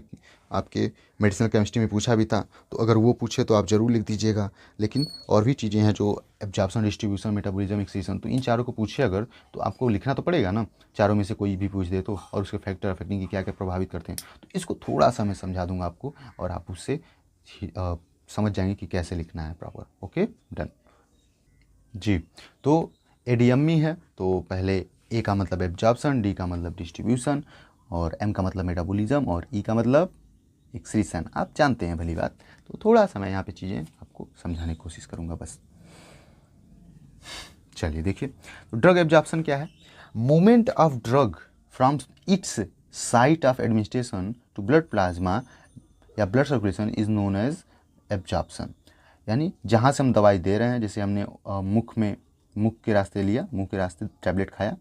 आपके मेडिसिनल केमिस्ट्री में पूछा भी था। तो अगर वो पूछे तो आप ज़रूर लिख दीजिएगा। लेकिन और भी चीज़ें हैं जो एब्जॉर्प्शन, डिस्ट्रीब्यूशन, मेटाबॉलिज्म, एक्सक्रीशन, तो इन चारों को पूछे अगर तो आपको लिखना तो पड़ेगा ना। चारों में से कोई भी पूछ दे तो, और उसके फैक्टर अफेक्टिंग की क्या क्या प्रभावित करते हैं, तो इसको थोड़ा सा मैं समझा दूंगा आपको और आप उससे समझ जाएंगे कि कैसे लिखना है प्रॉपर। ओके डन जी। तो एडीएमई है तो पहले ए का मतलब एब्जॉर्प्शन, डी का मतलब डिस्ट्रीब्यूशन, और एम का मतलब मेटाबॉलिज्म, और ई का मतलब एक्सक्रीशन। आप जानते हैं भली बात। तो थोड़ा सा मैं यहाँ पे चीज़ें आपको समझाने की कोशिश करूँगा बस। चलिए देखिए, तो ड्रग एब्जॉर्प्शन क्या है, movement of drug from its site of administration to blood plasma या blood circulation is known as absorption. यानी जहाँ से हम दवाई दे रहे हैं, जैसे हमने मुख के रास्ते लिया, मुंह के रास्ते टैबलेट खाया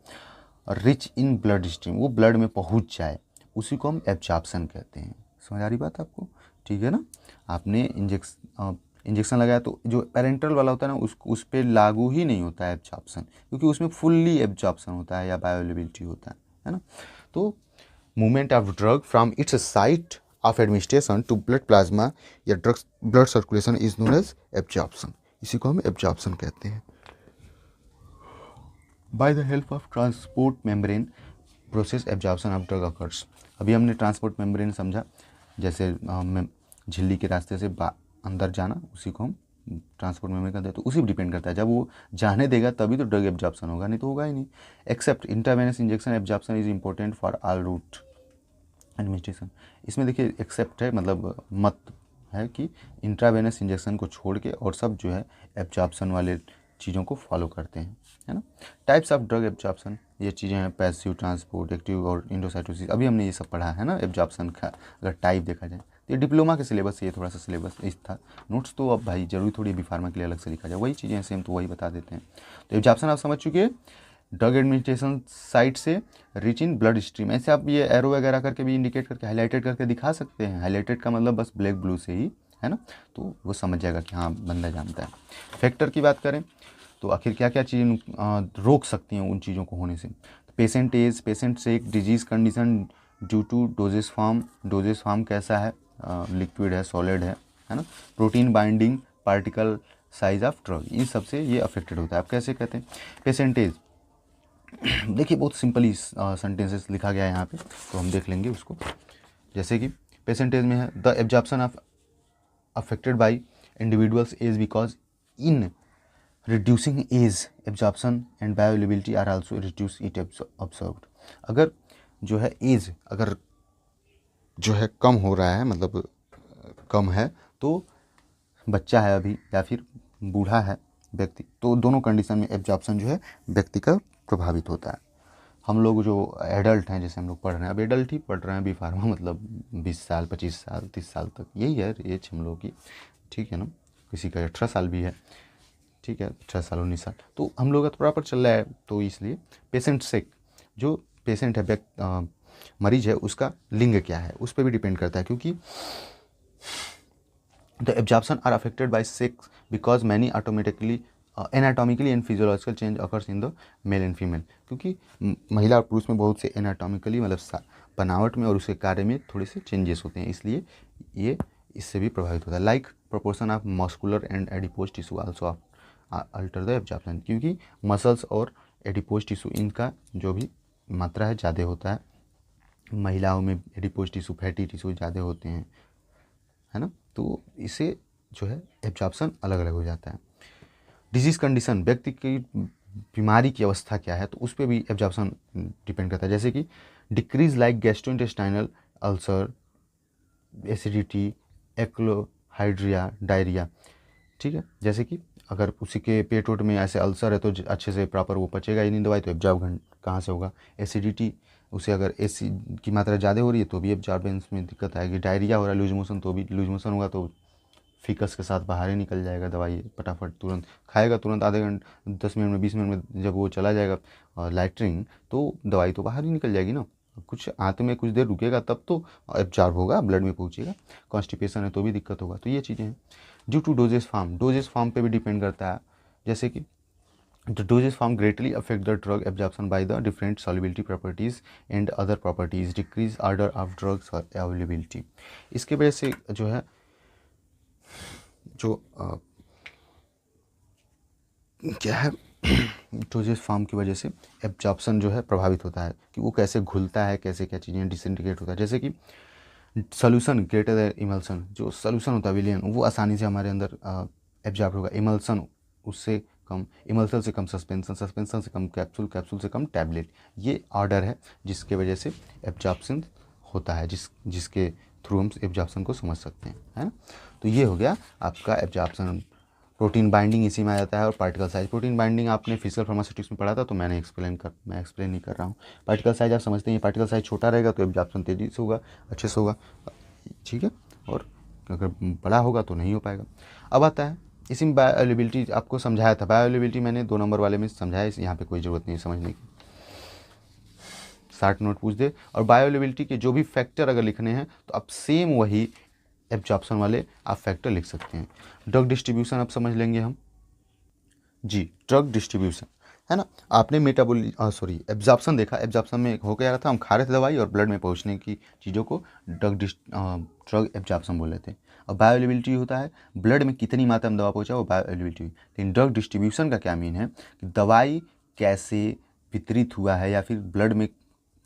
और रिच इन ब्लड स्ट्रीम, वो ब्लड में पहुंच जाए, उसी को हम एब्जॉर्प्शन कहते हैं। समझ आ रही बात आपको, ठीक है ना। आपने इंजेक्शन लगाया तो जो पेरेंटल वाला होता है ना उस पर लागू ही नहीं होता है एब्जॉर्प्शन, क्योंकि उसमें फुल्ली एब्जॉर्प्शन होता है या बायोअवेलेबिलिटी होता है ना। तो movement of drug from its site of administration to blood plasma या drugs blood circulation is known as absorption. इसी को हम एब्जॉर्प्शन कहते हैं। By the help of transport membrane process absorption of drug occurs. अभी हमने ट्रांसपोर्ट मेम्ब्रेन समझा, जैसे झिल्ली के रास्ते से अंदर जाना, उसी को हम ट्रांसपोर्ट मेमोरी करता है, तो उसी पर डिपेंड करता है। जब वो जाने देगा तभी तो ड्रग एब्जॉर्प्शन होगा, नहीं तो होगा ही नहीं। Except intravenous injection absorption is important for all route administration. इसमें देखिए एक्सेप्ट है, मतलब मत है कि इंट्रावेनस इंजेक्शन को छोड़ के और सब जो है एब्जॉर्प्शन वाले चीज़ों को फॉलो करते हैं, है ना। टाइप्स ऑफ ड्रग एब्जॉर्प्शन, ये चीज़ें हैं पैसिव, ट्रांसपोर्ट, एक्टिव और इंडोसाइटोसिस। अभी हमने ये सब पढ़ा है ना एब्जॉर्प्शन का, अगर टाइप देखा जाए तो ये डिप्लोमा के सिलेबस से, ये थोड़ा सा सिलेबस इस था। नोट्स तो अब भाई जरूरी थोड़ी बी फार्मा के लिए अलग से लिखा जाए, वही चीज़ें हैं सेम, तो वही बता देते हैं। तो एब्जॉर्प्शन आप समझ चुके हैं, ड्रग एडमिनिस्ट्रेशन साइट से रिच इन ब्लड स्ट्रीम। ऐसे आप ये एरो वगैरह करके भी इंडिकेट करके हाईलाइटेड करके दिखा सकते हैं। हाईलाइटेड का मतलब बस ब्लैक ब्लू से ही, है ना, तो वो समझ जाएगा कि हाँ बंदा जानता है। फैक्टर की बात करें तो आखिर क्या क्या चीज़ें रोक सकती हैं उन चीज़ों को होने से। पेशेंट एज, पेशेंट से एक disease condition due to doses form, doses form कैसा है, लिक्विड है, सॉलिड है ना। Protein binding, particle size of drug, इन सबसे ये अफेक्टेड होता है। आप कैसे कहते हैं पेशेंटेज, देखिए बहुत सिंपली सेंटेंसेस लिखा गया है यहाँ पे, तो हम देख लेंगे उसको। जैसे कि पेशेंटेज में है the absorption of affected by individuals age because in reducing age absorption and bioavailability are also reduce it observed. अगर जो है एज अगर जो है कम हो रहा है, मतलब कम है, तो बच्चा है अभी या फिर बूढ़ा है व्यक्ति, तो दोनों कंडीशन में एब्जॉर्प्शन जो है व्यक्ति का प्रभावित होता है। हम लोग जो एडल्ट हैं, जैसे हम लोग पढ़ रहे हैं, अब एडल्ट ही पढ़ रहे हैं बी फार्मा, मतलब 20 साल 25 साल 30 साल तक यही है एज हम लोग की, ठीक है ना। किसी का 18 साल भी है, ठीक है, 18 साल 19 साल, तो हम लोग का थोड़ा पर चल रहा है। तो इसलिए पेशेंट से जो पेशेंट है मरीज है, उसका लिंग क्या है उस पर भी डिपेंड करता है, क्योंकि the absorption are affected by sex because many anatomically and physiological change occurs in the male and female. क्योंकि महिला और पुरुष में बहुत से एनाटॉमिकली मतलब बनावट में और उसके कार्य में थोड़े से चेंजेस होते हैं, इसलिए ये इससे भी प्रभावित होता है। Like proportion of muscular and adipose tissue also alter the absorption, क्योंकि मसल्स और एडिपोज टिश्यू इनका जो भी मात्रा है ज़्यादा होता है। महिलाओं में एडिपोज टिश्यू, फैटी टिश्यू ज़्यादा होते हैं, है ना, तो इससे जो है एब्जॉर्प्शन अलग अलग हो जाता है। डिजीज़ कंडीशन, व्यक्ति की बीमारी की अवस्था क्या है, तो उस पर भी एब्जॉर्प्शन डिपेंड करता है। जैसे कि diseases like gastrointestinal ulcer, acidity, achlorhydria, diarrhoea, ठीक है। जैसे कि अगर उसी के पेट वोट में ऐसे अल्सर है तो अच्छे से प्रॉपर वो पचेगा ही नहीं दवाई, तो एब्जॉर्ब कहाँ से होगा। एसिडिटी, उसे अगर एसिड की मात्रा ज़्यादा हो रही है तो भी एब्जॉर्बेंस में दिक्कत आएगी। डायरिया हो रहा है, लूज मोशन, तो भी लूज मोशन होगा तो फिकस के साथ बाहर ही निकल जाएगा दवाई, फटाफट तुरंत खाएगा, तुरंत आधे घंटे 10 मिनट में 20 मिनट में जब वो चला जाएगा लैट्रिन, तो दवाई तो बाहर ही निकल जाएगी ना। कुछ आंत में कुछ देर रुकेगा तब तो एब्जॉर्ब होगा, ब्लड में पहुँचेगा। कॉन्स्टिपेशन है तो भी दिक्कत होगा, तो ये चीज़ें हैं। ड्यू टू डोजेस फॉर्म पे भी डिपेंड करता है। जैसे कि the dosage form greatly affect the drug absorption by the different solubility properties and other properties, decrease order of drugs availability। इसके वजह से जो है जो क्या है डोजेज फॉर्म की वजह से एब्जॉर्प्शन जो है प्रभावित होता है, कि वो कैसे घुलता है, कैसे क्या चीज़ें डिसइंटीग्रेट होता है। जैसे कि सोल्यूशन ग्रेटर देन इमल्सन, जो सोल्यूशन होता है विलियन, वो आसानी से हमारे अंदर एब्जॉर्ब होगा। इमल्सन उससे कम, इमल्सन से कम सस्पेंशन, सस्पेंशन से कम कैप्सूल, कैप्सूल से कम टैबलेट। ये ऑर्डर है जिसके वजह से एब्जॉर्प्शन होता है, जिसके थ्रू हम एब्जॉर्प्शन को समझ सकते हैं, है ना। तो ये हो गया आपका एब्जॉर्प्शन। प्रोटीन बाइंडिंग इसी में आ जाता है, और पार्टिकल साइज। प्रोटीन बाइंडिंग आपने फिजिकल फार्मास्यूटिक्स में पढ़ा था, तो मैं एक्सप्लेन नहीं कर रहा हूँ। पार्टिकल साइज आप समझते हैं, पार्टिकल साइज छोटा रहेगा तो एब्जॉर्प्शन तेज़ी से होगा, अच्छे से होगा, ठीक है, और अगर बड़ा होगा तो नहीं हो पाएगा। अब आता है इसी में बायोअवेलेबिलिटी, आपको समझाया था। बायोअवेलेबिलिटी मैंने 2 नंबर वाले में समझाया, यहाँ पे कोई ज़रूरत नहीं समझने की, 60 नोट पूछ दे। और बायोअवेलेबिलिटी के जो भी फैक्टर अगर लिखने हैं तो आप सेम वही एब्जॉर्प्शन वाले आप फैक्टर लिख सकते हैं। ड्रग डिस्ट्रीब्यूशन आप समझ लेंगे हम जी। ड्रग डिस्ट्रीब्यूशन है ना, आपने एब्जॉर्प्शन देखा। एब्जॉर्प्शन में हो क्या रहा था, हम खा रहे थे दवाई और ब्लड में पहुंचने की चीज़ों को ड्रग एब्जॉर्प्शन बोल रहे थे। और बायोअवेलेबिलिटी होता है ब्लड में कितनी मात्रा में दवा पहुंचा, वो बायोअवेलेबिलिटी। लेकिन ड्रग डिस्ट्रीब्यूशन का क्या मीन है कि दवाई कैसे वितरित हुआ है या फिर ब्लड में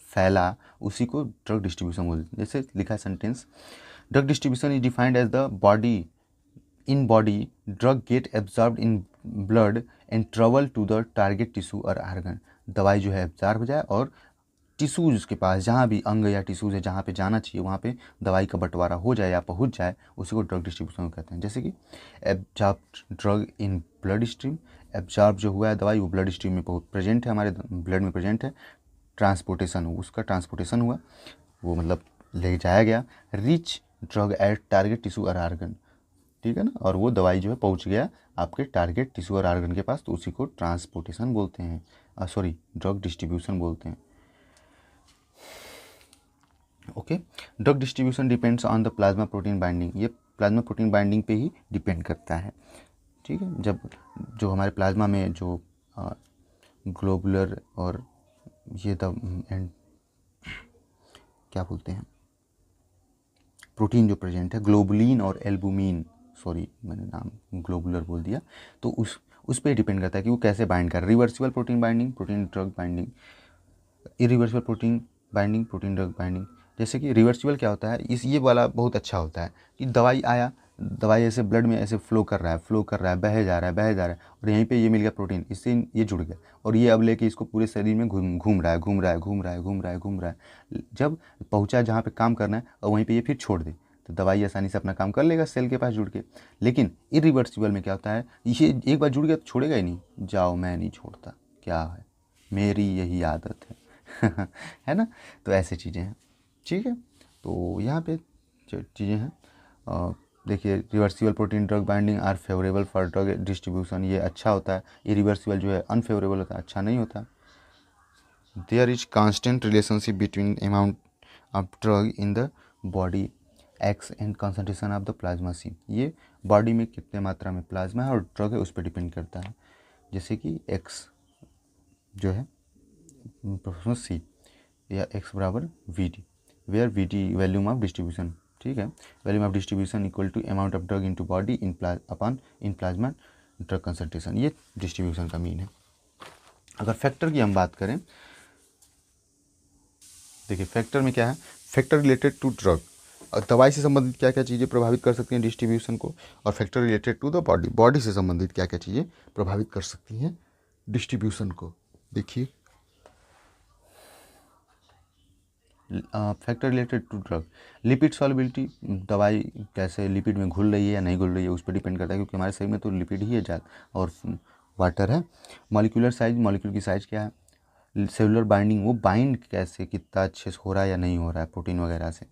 फैला, उसी को ड्रग डिस्ट्रीब्यूशन बोलते हैं। जैसे लिखा है sentence, drug distribution is defined as the body in body, drug get absorbed in blood and travel to the target tissue or organ। दवाई जो है एब्जॉर्ब हो जाए और टिश्यूज़ के पास, जहाँ भी अंग या टिश्यूज़ है जहाँ पे जाना चाहिए वहाँ पे दवाई का बंटवारा हो जाए या पहुँच जाए, उसी को ड्रग डिस्ट्रीब्यूशन कहते हैं। जैसे कि absorb drug in blood stream, absorb जो हुआ है दवाई वो ब्लड स्ट्रीम में प्रेजेंट है, हमारे ब्लड में प्रेजेंट है। ट्रांसपोर्टेशन, उसका ट्रांसपोर्टेशन हुआ, वो मतलब ले जाया गया। Reach drug eight target tissue और आर्गन, ठीक है ना, और वो दवाई जो है पहुंच गया आपके टारगेट टिश्यू और आर्गन के पास, तो उसी को ट्रांसपोर्टेशन बोलते हैं, सॉरी ड्रग डिस्ट्रीब्यूशन बोलते हैं। Okay, drug distribution depends on the plasma protein binding, ये प्लाज्मा प्रोटीन बाइंडिंग पे ही डिपेंड करता है, ठीक है। जब जो हमारे प्लाज्मा में जो ग्लोबुलर और ये एंड क्या बोलते हैं प्रोटीन जो प्रेजेंट है, ग्लोबुलिन और एल्बुमिन, सॉरी मैंने नाम ग्लोबुलर बोल दिया, तो उस पर डिपेंड करता है कि वो कैसे बाइंड कर। Reversible protein binding, protein drug binding, irreversible protein binding, protein drug binding. जैसे कि रिवर्सिबल क्या होता है, ये वाला बहुत अच्छा होता है कि दवाई आया, दवाई ऐसे ब्लड में ऐसे फ्लो कर रहा है, बहे जा रहा है और यहीं पे ये मिल गया प्रोटीन, इससे ये जुड़ गया और ये अब लेके इसको पूरे शरीर में घूम रहा है। जब पहुंचा जहाँ पे काम करना है और वहीं पे ये फिर छोड़ दे, तो दवाई आसानी से अपना काम कर लेगा सेल के पास जुड़ के। लेकिन इरिवर्सिबल में क्या होता है, ये एक बार जुड़ गया तो छोड़ेगा ही नहीं, जाओ मैं नहीं छोड़ता, क्या है मेरी यही आदत है है ना। तो ऐसी चीज़ें हैं, ठीक है। तो यहाँ पे जो चीज़ें हैं, देखिए reversible protein drug binding are favourable for drug distribution, ये अच्छा होता है। इरिवर्सिबल जो है अनफेवरेबल होता है, अच्छा नहीं होता। There is constant relationship between amount of drug in the body X and concentration of the plasma C, ये बॉडी में कितने मात्रा में प्लाज्मा है और ड्रग है उस पर डिपेंड करता है। जैसे कि एक्स जो है प्रोपोर्शनल सी या एक्स बराबर V D, where V D volume of distribution, ठीक है। Volume of distribution equal to amount of drug into body in plasma drug concentration, ये डिस्ट्रीब्यूशन का मीन है। अगर फैक्टर की हम बात करें, देखिए फैक्टर में क्या है, फैक्टर रिलेटेड टू ड्रग, और दवाई से संबंधित क्या क्या चीज़ें प्रभावित कर सकती हैं डिस्ट्रीब्यूशन को, और factor related to the body, body से संबंधित क्या क्या चीज़ें प्रभावित कर सकती हैं डिस्ट्रीब्यूशन को। देखिए factor related to drug, lipid solubility, दवाई कैसे लिपिड में घुल रही है या नहीं घुल रही है उस पर डिपेंड करता है, क्योंकि हमारे शरीर में तो लिपिड ही है ज़्यादा और वाटर है। मॉलिक्यूलर साइज, मॉलिक्यूल की साइज़ क्या है। सेलुलर बाइंडिंग, वो बाइंड कैसे कितना अच्छे से हो रहा है या नहीं हो रहा है प्रोटीन वगैरह से।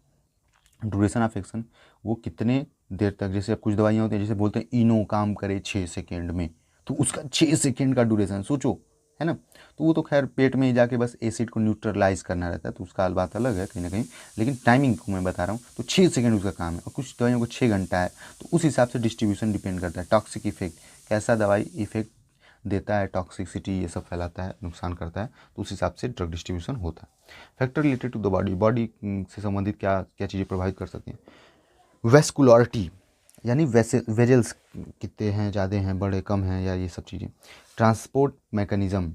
ड्यूरेशन ऑफ एक्शन, वो कितने देर तक, जैसे अब कुछ दवाइयाँ होती हैं जैसे बोलते हैं इनो काम करे 6 सेकेंड में, तो उसका 6 सेकेंड का ड्यूरेशन सोचो, है ना। तो वो तो खैर पेट में ही जाके बस एसिड को न्यूट्रलाइज करना रहता है, तो उसका बात अलग है कहीं ना कहीं, लेकिन टाइमिंग को मैं बता रहा हूँ, तो 6 सेकेंड उसका काम है। और कुछ दवाइयों को 6 घंटा है, तो उस हिसाब से डिस्ट्रीब्यूशन डिपेंड करता है। टॉक्सिक इफेक्ट, कैसा दवाई इफेक्ट देता है, टॉक्सिसिटी ये सब फैलाता है, नुकसान करता है, तो उस हिसाब से ड्रग डिस्ट्रीब्यूशन होता है। Factor related to the body, body से संबंधित क्या क्या चीज़ें प्रभावित कर सकती हैं। वेस्कुलरिटी, यानी वेजल्स कितने हैं, ज़्यादा हैं, बड़े कम हैं, या ये सब चीज़ें। ट्रांसपोर्ट मैकेनिज़्म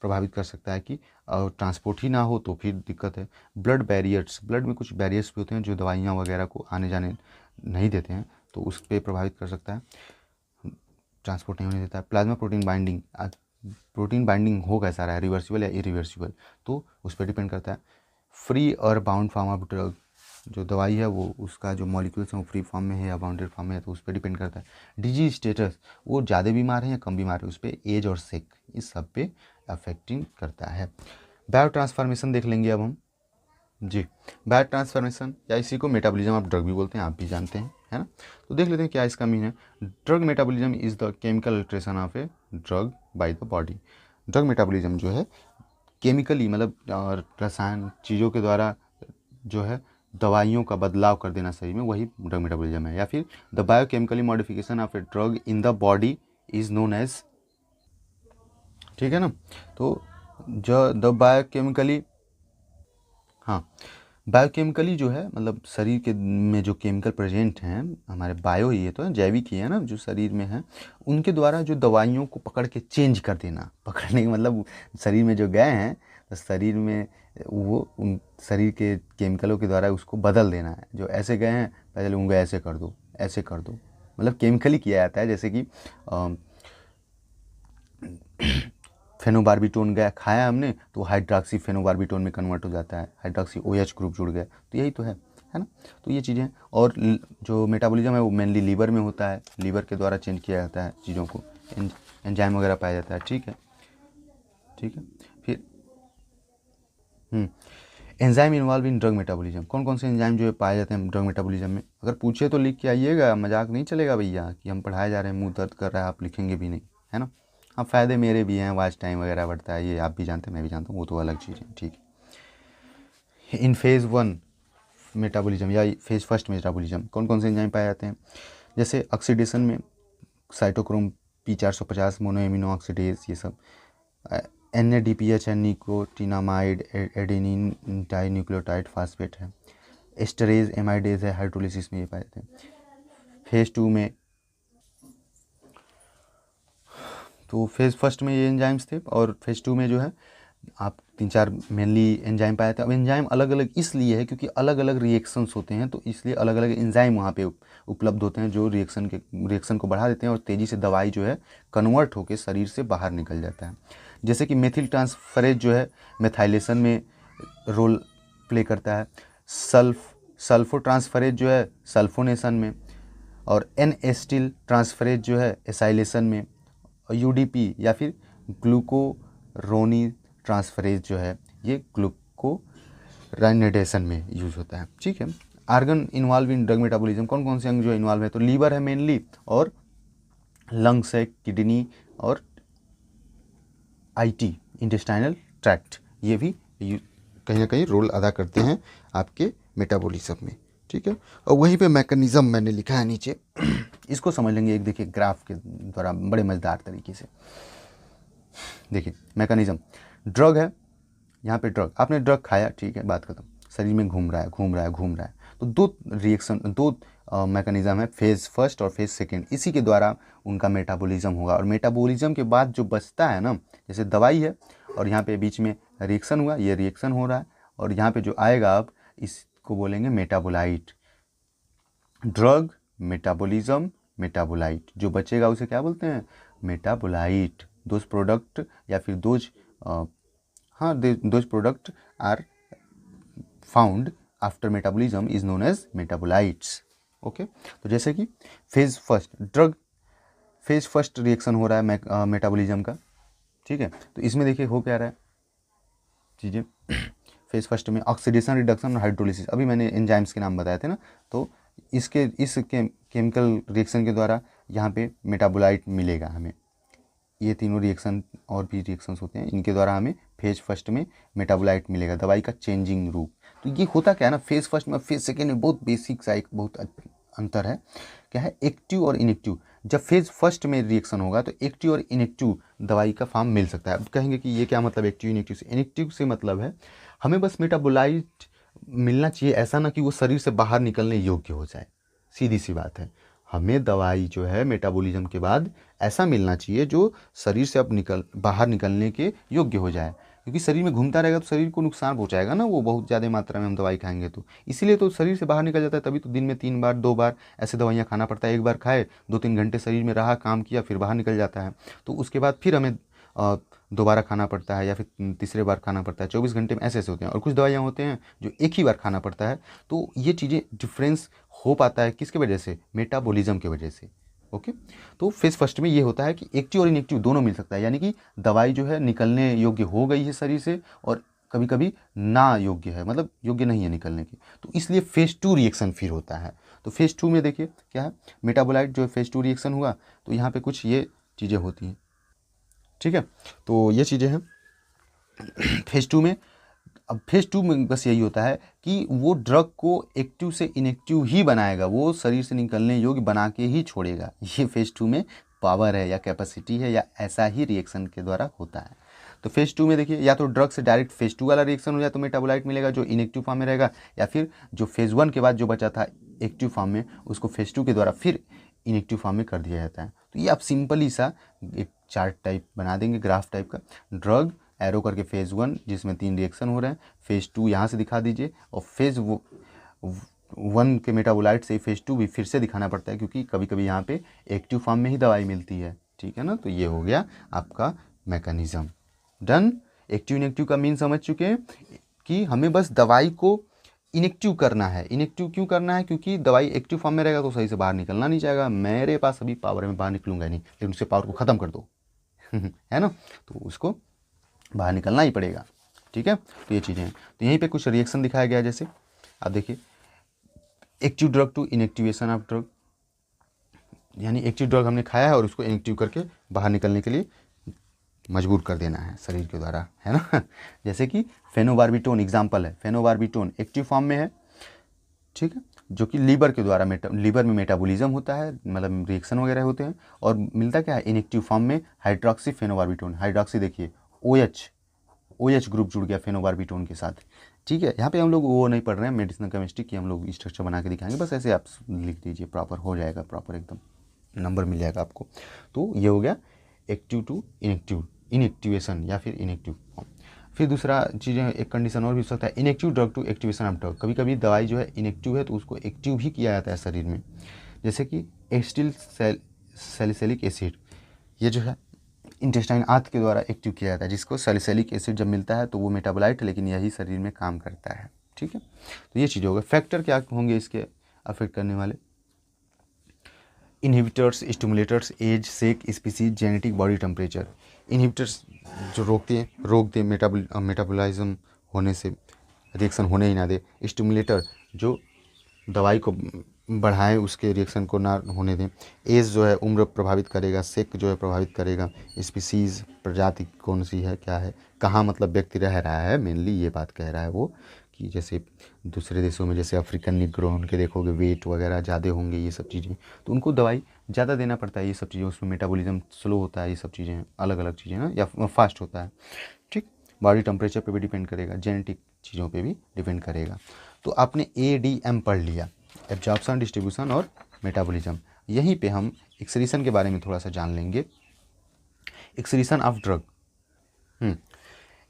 प्रभावित कर सकता है कि ट्रांसपोर्ट ही ना हो तो फिर दिक्कत है। ब्लड बैरियर्स, ब्लड में कुछ बैरियर्स भी होते हैं जो दवाइयाँ वगैरह को आने जाने नहीं देते हैं, तो उस पर प्रभावित कर सकता है, ट्रांसपोर्ट नहीं होने देता है। Plasma protein binding, protein binding हो कैसा रहा है, रिवर्सिबल या इरिवर्सिबल, तो उस पर डिपेंड करता है। फ्री और बाउंड फॉर्म ऑफ ड्रग, जो दवाई है वो उसका जो मॉलिक्यूल्स हैं वो फ्री फॉर्म में है या बाउंडेड फॉर्म में है, तो उस पर डिपेंड करता है। डिजीज स्टेटस, वो ज़्यादा बीमार है या कम बीमार है, उस पर एज और सेक, इस सब पे अफेक्टिंग करता है। बायो ट्रांसफॉर्मेशन देख लेंगे अब हम जी। बायो ट्रांसफॉर्मेशन या इसी को मेटाबॉलिज्म ऑफ ड्रग भी बोलते हैं, आप भी जानते हैं, है ना। तो देख लेते हैं क्या इसका मीन है। Drug metabolism is the chemical alteration of a drug by the body. Drug metabolism जो है केमिकली, मतलब रसायन चीज़ों के द्वारा जो है दवाइयों का बदलाव कर देना शरीर में, वही ड्रग मेटाबॉलिज्म है। या फिर the biochemically modification of a drug in the body is known as, ठीक है ना। तो जो द बायोकेमिकली, हाँ बायोकेमिकली जो है मतलब शरीर के में जो केमिकल प्रेजेंट हैं हमारे, बायो ही है तो जैविक ही है ना, जो शरीर में है उनके द्वारा जो दवाइयों को पकड़ के चेंज कर देना, पकड़ने का मतलब शरीर में जो गए हैं तो शरीर में वो उन शरीर के केमिकलों के द्वारा उसको बदल देना है। जो ऐसे गए हैं पहले उनको ऐसे कर दो, ऐसे कर दो, मतलब केमिकली किया जाता है। जैसे कि फेनोबार्बिटोन गया खाया हमने तो हाइड्रॉक्सी फेनोबार्बिटोन में कन्वर्ट हो जाता है, हाइड्रॉक्सी OH ग्रुप जुड़ गया, तो यही तो है ना। तो ये चीज़ें, और जो मेटाबॉलिज्म है वो मेनली लीवर में होता है, लीवर के द्वारा चेंज किया जाता है चीज़ों को, एंजाइम वगैरह पाया जाता है। ठीक है, ठीक है। फिर enzyme involve in drug metabolism, कौन कौन से एंजाइम जो है पाए जाते हैं ड्रग मेटाबॉलिज्म में? अगर पूछे तो लिख के आइएगा, मजाक नहीं चलेगा भैया कि हम पढ़ाए जा रहे हैं, मुंह दर्द कर रहा है आप लिखेंगे भी नहीं, है ना। हाँ, फ़ायदे मेरे भी हैं, वॉच टाइम वगैरह बढ़ता है, ये आप भी जानते हैं, मैं भी जानता हूँ, वो तो अलग चीज़ है। ठीक है। इन फेज़ 1 मेटाबॉलिज्म या फेज़ फर्स्ट मेटाबॉलिज्म कौन कौन से एंजाइम पाए जाते हैं? जैसे ऑक्सीडेशन में साइटोक्रोम P450 मोनोएमिनो ऑक्सीडेज, ये सब। NADPH है, निकोटिनामाइड, एडेनिन डाइन्यूक्लियोटाइड फास्फेट है। एस्टरेज एमाइडेज है, हाइड्रोलिसिस में ये पाए जाते हैं। फेज़ 2 में, तो फेज़ फर्स्ट में ये एंजाइम्स थे, और फेज़ 2 में जो है आप 3-4 मेनली एंजाइम पाए थे। अब एंजाइम अलग अलग इसलिए है क्योंकि अलग अलग रिएक्शंस होते हैं, तो इसलिए अलग अलग एंजाइम वहाँ पे उपलब्ध होते हैं जो रिएक्शन को बढ़ा देते हैं और तेज़ी से दवाई जो है कन्वर्ट होकर शरीर से बाहर निकल जाता है। जैसे कि मेथिल ट्रांसफरेज जो है मेथाइलेशन में रोल प्ले करता है, सल्फो ट्रांसफरेज जो है सल्फोनेशन में, और एन एस्टिल ट्रांसफरेज जो है एसाइलेशन में, और UDP या फिर ग्लूकोरोनी ट्रांसफरेज जो है ये ग्लूकोराइनेडेशन में यूज होता है। ठीक है। Organ involve in drug metabolism, कौन कौन से अंग जो इन्वॉल्व है? तो लीवर है मेनली, और लंग्स है, किडनी, और IT इंटेस्टाइनल ट्रैक्ट, ये भी कहीं ना कहीं रोल अदा करते हैं आपके मेटाबॉलिज्म में। ठीक है। और वहीं पे मैकेनिज्म मैंने लिखा है नीचे इसको समझ लेंगे एक, देखिए ग्राफ के द्वारा बड़े मज़ेदार तरीके से। देखिए मैकेनिज्म, ड्रग है, यहाँ पे ड्रग, आपने ड्रग खाया, ठीक है, बात खत्म, शरीर में घूम रहा है, तो दो मैकेनिज्म है, फेज़ फर्स्ट और फेज़ सेकेंड, इसी के द्वारा उनका मेटाबॉलिज्म होगा। और मेटाबॉलिज्म के बाद जो बचता है ना, जैसे दवाई है और यहाँ पे बीच में रिएक्शन हुआ, ये रिएक्शन हो रहा है, और यहाँ पे जो आएगा अब इसको बोलेंगे मेटाबोलाइट। ड्रग, मेटाबॉलिज्म, मेटाबोलाइट, जो बचेगा उसे क्या बोलते हैं? मेटाबोलाइट। दोज प्रोडक्ट या फिर those product are found after metabolism is known as metabolites. Okay. तो जैसे कि फेज़ फर्स्ट रिएक्शन हो रहा है मेटाबॉलिज्म का, ठीक है। तो इसमें देखिए हो क्या रहा है चीज़ें फेज़ फर्स्ट में, ऑक्सीडेशन, रिडक्शन और हाइड्रोलिसिस, अभी मैंने एंजाइम्स के नाम बताए थे ना, तो इस केमिकल रिएक्शन के द्वारा यहाँ पे मेटाबोलाइट मिलेगा हमें। ये तीनों रिएक्शन और भी रिएक्शंस होते हैं, इनके द्वारा हमें फेज़ फर्स्ट में मेटाबोलाइट मिलेगा, दवाई का चेंजिंग रूप। तो ये होता क्या है ना, फेज़ फर्स्ट में फेज़ सेकेंड में बहुत बेसिक सा एक बहुत अंतर है। क्या है? एक्टिव और इनएक्टिव। जब फेज़ फर्स्ट में रिएक्शन होगा तो एक्टिव और इनएक्टिव दवाई का फॉर्म मिल सकता है। अब कहेंगे कि ये क्या मतलब एक्टिव इनएक्टिव से? इनएक्टिव से मतलब है हमें बस मेटाबोलाइट मिलना चाहिए, ऐसा ना कि वो शरीर से बाहर निकलने योग्य हो जाए, सीधी सी बात है। हमें दवाई जो है मेटाबॉलिज्म के बाद ऐसा मिलना चाहिए जो शरीर से अब बाहर निकलने के योग्य हो जाए, क्योंकि शरीर में घूमता रहेगा तो शरीर को नुकसान पहुंचाएगा ना, वो बहुत ज़्यादा मात्रा में हम दवाई खाएंगे तो, इसीलिए तो शरीर से बाहर निकल जाता है। तभी तो दिन में 3 बार 2 बार ऐसे दवाइयाँ खाना पड़ता है। एक बार खाए, 2-3 घंटे शरीर में रहा, काम किया, फिर बाहर निकल जाता है, तो उसके बाद फिर हमें दोबारा खाना पड़ता है या फिर तीसरे बार खाना पड़ता है। 24 घंटे में ऐसे ऐसे होते हैं। और कुछ दवाइयाँ होते हैं जो एक ही बार खाना पड़ता है। तो ये चीज़ें डिफरेंस हो पाता है किसके वजह से? मेटाबॉलिज्म की वजह से। ओके। तो फेज़ फर्स्ट में ये होता है कि एक्टिव और इनएक्टिव दोनों मिल सकता है, यानी कि दवाई जो है निकलने योग्य हो गई है शरीर से, और कभी कभी ना योग्य है, मतलब योग्य नहीं है निकलने की, तो इसलिए फेज़ 2 रिएक्शन फिर होता है। तो फेज़ 2 में देखिए क्या है, मेटाबोलाइट जो है फेज़ 2 रिएक्शन हुआ, तो यहाँ पे कुछ ये चीज़ें होती हैं, ठीक है। तो ये चीज़ें हैं फेज़ 2 में। अब फेज़ 2 में बस यही होता है कि वो ड्रग को एक्टिव से इनएक्टिव ही बनाएगा, वो शरीर से निकलने योग्य बना के ही छोड़ेगा। ये फेज़ 2 में पावर है या कैपेसिटी है, या ऐसा ही रिएक्शन के द्वारा होता है। तो फेज़ 2 में देखिए या तो ड्रग से डायरेक्ट फेज़ 2 वाला रिएक्शन हो जाए तो मेटाबोलाइट मिलेगा जो इनएक्टिव फॉर्म में रहेगा, या फिर जो फेज़ 1 के बाद जो बचा था एक्टिव फॉर्म में उसको फेज़ 2 के द्वारा फिर इनएक्टिव फॉर्म में कर दिया जाता है। तो ये आप सिंपली सा एक चार्ट टाइप बना देंगे, ग्राफ टाइप का। ड्रग एरो करके फेज़ 1 जिसमें 3 रिएक्शन हो रहे हैं, फेज़ 2 यहाँ से दिखा दीजिए, और 1 के मेटाबोलाइट से फेज़ 2 भी फिर से दिखाना पड़ता है, क्योंकि कभी कभी यहाँ पे एक्टिव फॉर्म में ही दवाई मिलती है, ठीक है ना। तो ये हो गया आपका मैकेनिज्म। डन। एक्टिव इनएक्टिव का मीन समझ चुके हैं कि हमें बस दवाई को इनएक्टिव करना है। इनएक्टिव क्यों करना है? क्योंकि दवाई एक्टिव फॉर्म में रहेगा तो सही से बाहर निकलना नहीं चाहेगा। मेरे पास अभी पावर है, मैं बाहर निकलूंगा नहीं, लेकिन उससे पावर को ख़त्म कर दो है ना, तो उसको बाहर निकलना ही पड़ेगा, ठीक है। तो ये चीज़ें हैं। तो यहीं पे कुछ रिएक्शन दिखाया गया है, जैसे आप देखिए, active drug to inactivation of drug, यानी एक्टिव ड्रग हमने खाया है और उसको इनएक्टिव करके बाहर निकलने के लिए मजबूर कर देना है शरीर के द्वारा, है ना। जैसे कि फेनोबार्बिटोन एग्जाम्पल है, फेनोबार्बिटोन एक्टिव फॉर्म में है, ठीक है, जो कि लीवर के द्वारा लीवर में मेटाबॉलिज्म होता है, मतलब रिएक्शन वगैरह होते हैं, और मिलता क्या है इनएक्टिव फॉर्म में हाइड्रोक्सी फेनोबार्बिटोन। हाइड्रोक्सी देखिए OH ग्रुप जुड़ गया फेनोबार्बिटोन के साथ, ठीक है। यहाँ पे हम लोग वो नहीं पढ़ रहे हैं मेडिसिनल केमिस्ट्री की, हम लोग स्ट्रक्चर बना के दिखाएंगे, बस ऐसे आप लिख दीजिए, प्रॉपर हो जाएगा, प्रॉपर एकदम नंबर मिल जाएगा आपको। तो ये हो गया एक्टिव टू इनएक्टिवेशन या फिर इनएक्टिव फॉर्म। फिर दूसरा चीज़ें, एक कंडीशन और भी हो सकता है, inactive drug to activation of drug. कभी कभी दवाई जो है इनएक्टिव है तो उसको एक्टिव भी किया जाता है शरीर में, जैसे कि एसिटिल सैलिसिलिक एसिड, ये जो है इंटेस्टाइन आंत के द्वारा एक्टिव किया जाता है, जिसको सैलिसिलिक एसिड जब मिलता है तो वो मेटाबोलाइट है, लेकिन यही शरीर में काम करता है, ठीक है। तो ये चीज़ होगा। फैक्टर क्या होंगे इसके अफेक्ट करने वाले? Inhibitors, stimulators, age, sex, species, genetic, body temperature. Inhibitors जो रोक दे मेटाबॉलिज्म होने से, रिएक्शन होने ही ना दे। स्टिमुलेटर जो दवाई को बढ़ाएं, उसके रिएक्शन को ना होने दें। एज जो है उम्र प्रभावित करेगा। सेक जो है प्रभावित करेगा। स्पीसीज़ प्रजाति कौन सी है, क्या है, कहाँ मतलब व्यक्ति रह रहा है, मेनली ये बात कह रहा है वो, कि जैसे दूसरे देशों में जैसे अफ्रीकन निग्रो, उनके देखोगे वेट वगैरह ज़्यादा होंगे, ये सब चीज़ें, तो उनको दवाई ज़्यादा देना पड़ता है। ये सब चीज़ें, उसमें मेटाबॉलिज्म स्लो होता है, ये सब चीज़ें अलग अलग चीज़ें ना, या फास्ट होता है, ठीक। बॉडी टेम्परेचर पे भी डिपेंड करेगा, जेनेटिक चीज़ों पे भी डिपेंड करेगा। तो आपने ADM पढ़ लिया, एब्जॉर्प्शन, डिस्ट्रीब्यूशन और मेटाबॉलिज्म। यहीं पे हम एक्सक्रीशन के बारे में थोड़ा सा जान लेंगे। Excretion of drug,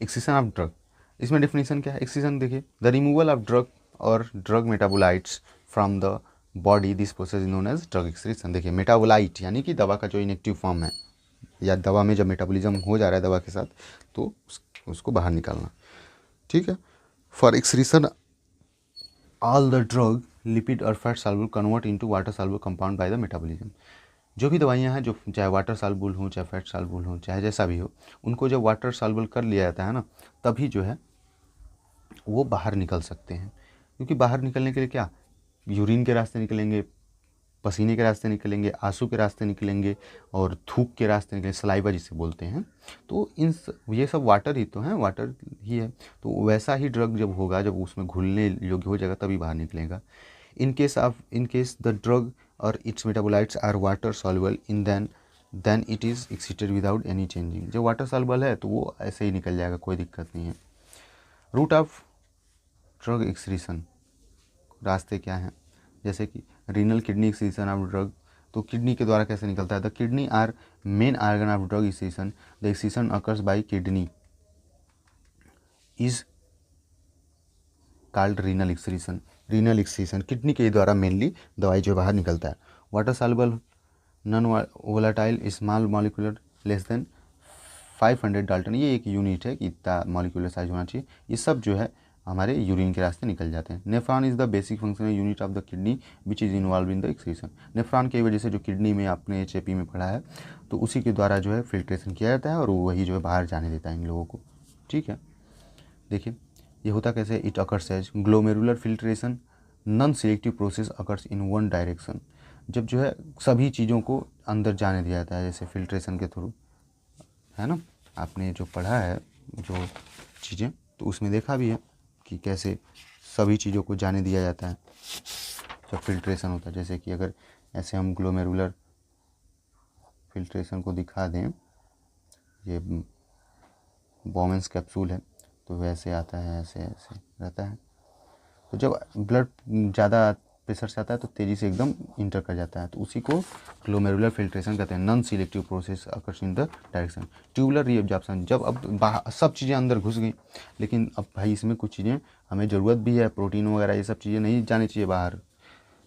excretion of drug, इसमें डेफिनेशन क्या है? एक्सक्रीशन देखिए, द रिमूवल ऑफ ड्रग और drug metabolites from the body, this process is known as drug excretion. देखिए मेटाबोलाइट यानी कि दवा का जो इनएक्टिव फॉर्म है, या दवा में जब मेटाबॉलिज्म हो जा रहा है दवा के साथ, तो उसको बाहर निकालना, ठीक है। For excretion all the drug lipid और fat soluble convert into water soluble compound by the metabolism. जो भी दवाइयाँ हैं, जो चाहे वाटर सॉल्युबल हो, चाहे फैट सॉल्युबल हो, चाहे जैसा भी हो, उनको जब वाटर सॉल्युबल कर लिया जाता है ना, तभी जो है वो बाहर निकल सकते हैं। क्योंकि बाहर निकलने के लिए क्या, यूरिन के रास्ते निकलेंगे, पसीने के रास्ते निकलेंगे, आंसू के रास्ते निकलेंगे, और थूक के रास्ते निकलेंगे, सलाइवा जिसे बोलते हैं। तो ये सब वाटर ही तो हैं, वाटर ही है। तो वैसा ही ड्रग जब होगा, जब उसमें घुलने योग्य हो जाएगा, तभी बाहर निकलेगा। इन केस द ड्रग और its metabolites are water soluble in then it is excreted without any changing. जब वाटर सॉल्युबल है तो वो ऐसे ही निकल जाएगा, कोई दिक्कत नहीं है। रूट ऑफ ड्रग एक्सक्रीशन, रास्ते क्या हैं? जैसे कि renal kidney excretion of drug, तो किडनी के द्वारा कैसे निकलता है? The kidney are main organ of drug excretion, the excretion occurs by kidney is called renal excretion. Renal excretion, kidney के द्वारा मेनली दवाई जो बाहर निकलता है। Water soluble, non volatile, small molecular, less than 500 dalton, ये एक यूनिट है कि इतना मॉलिक्यूलर साइज होना चाहिए। ये सब जो है हमारे यूरिन के रास्ते निकल जाते हैं। Nephron is the basic functional unit of the kidney which is involve in the excretion. Nephron की वजह से जो किडनी में आपने HAP में पढ़ा है, तो उसी के द्वारा जो है फिल्ट्रेशन किया जाता है, और वही जो है बाहर जाने देता है इन लोगों को, ठीक है। देखिए ये होता कैसे? It occurs as glomerular filtration, non selective process occurs in one direction. जब जो है सभी चीज़ों को अंदर जाने दिया जाता है, जैसे फिल्ट्रेशन के थ्रू, है ना। आपने जो पढ़ा है जो चीज़ें, तो उसमें देखा भी है कि कैसे सभी चीज़ों को जाने दिया जाता है जब फिल्ट्रेशन होता है। जैसे कि अगर ऐसे हम ग्लोमेरुलर फिल्ट्रेशन को दिखा दें, ये बॉमेंस कैप्सूल है, तो वैसे आता है, ऐसे ऐसे रहता है। तो जब ब्लड ज़्यादा प्रेशर से आता है तो तेज़ी से एकदम इंटर कर जाता है, तो उसी को ग्लोमेरुलर फिल्ट्रेशन कहते हैं। Non selective process occurs in the direction. Tubular reabsorption, जब अब सब चीज़ें अंदर घुस गई, लेकिन अब भाई इसमें कुछ चीज़ें हमें ज़रूरत भी है, प्रोटीन वगैरह ये सब चीज़ें नहीं जानी चाहिए बाहर,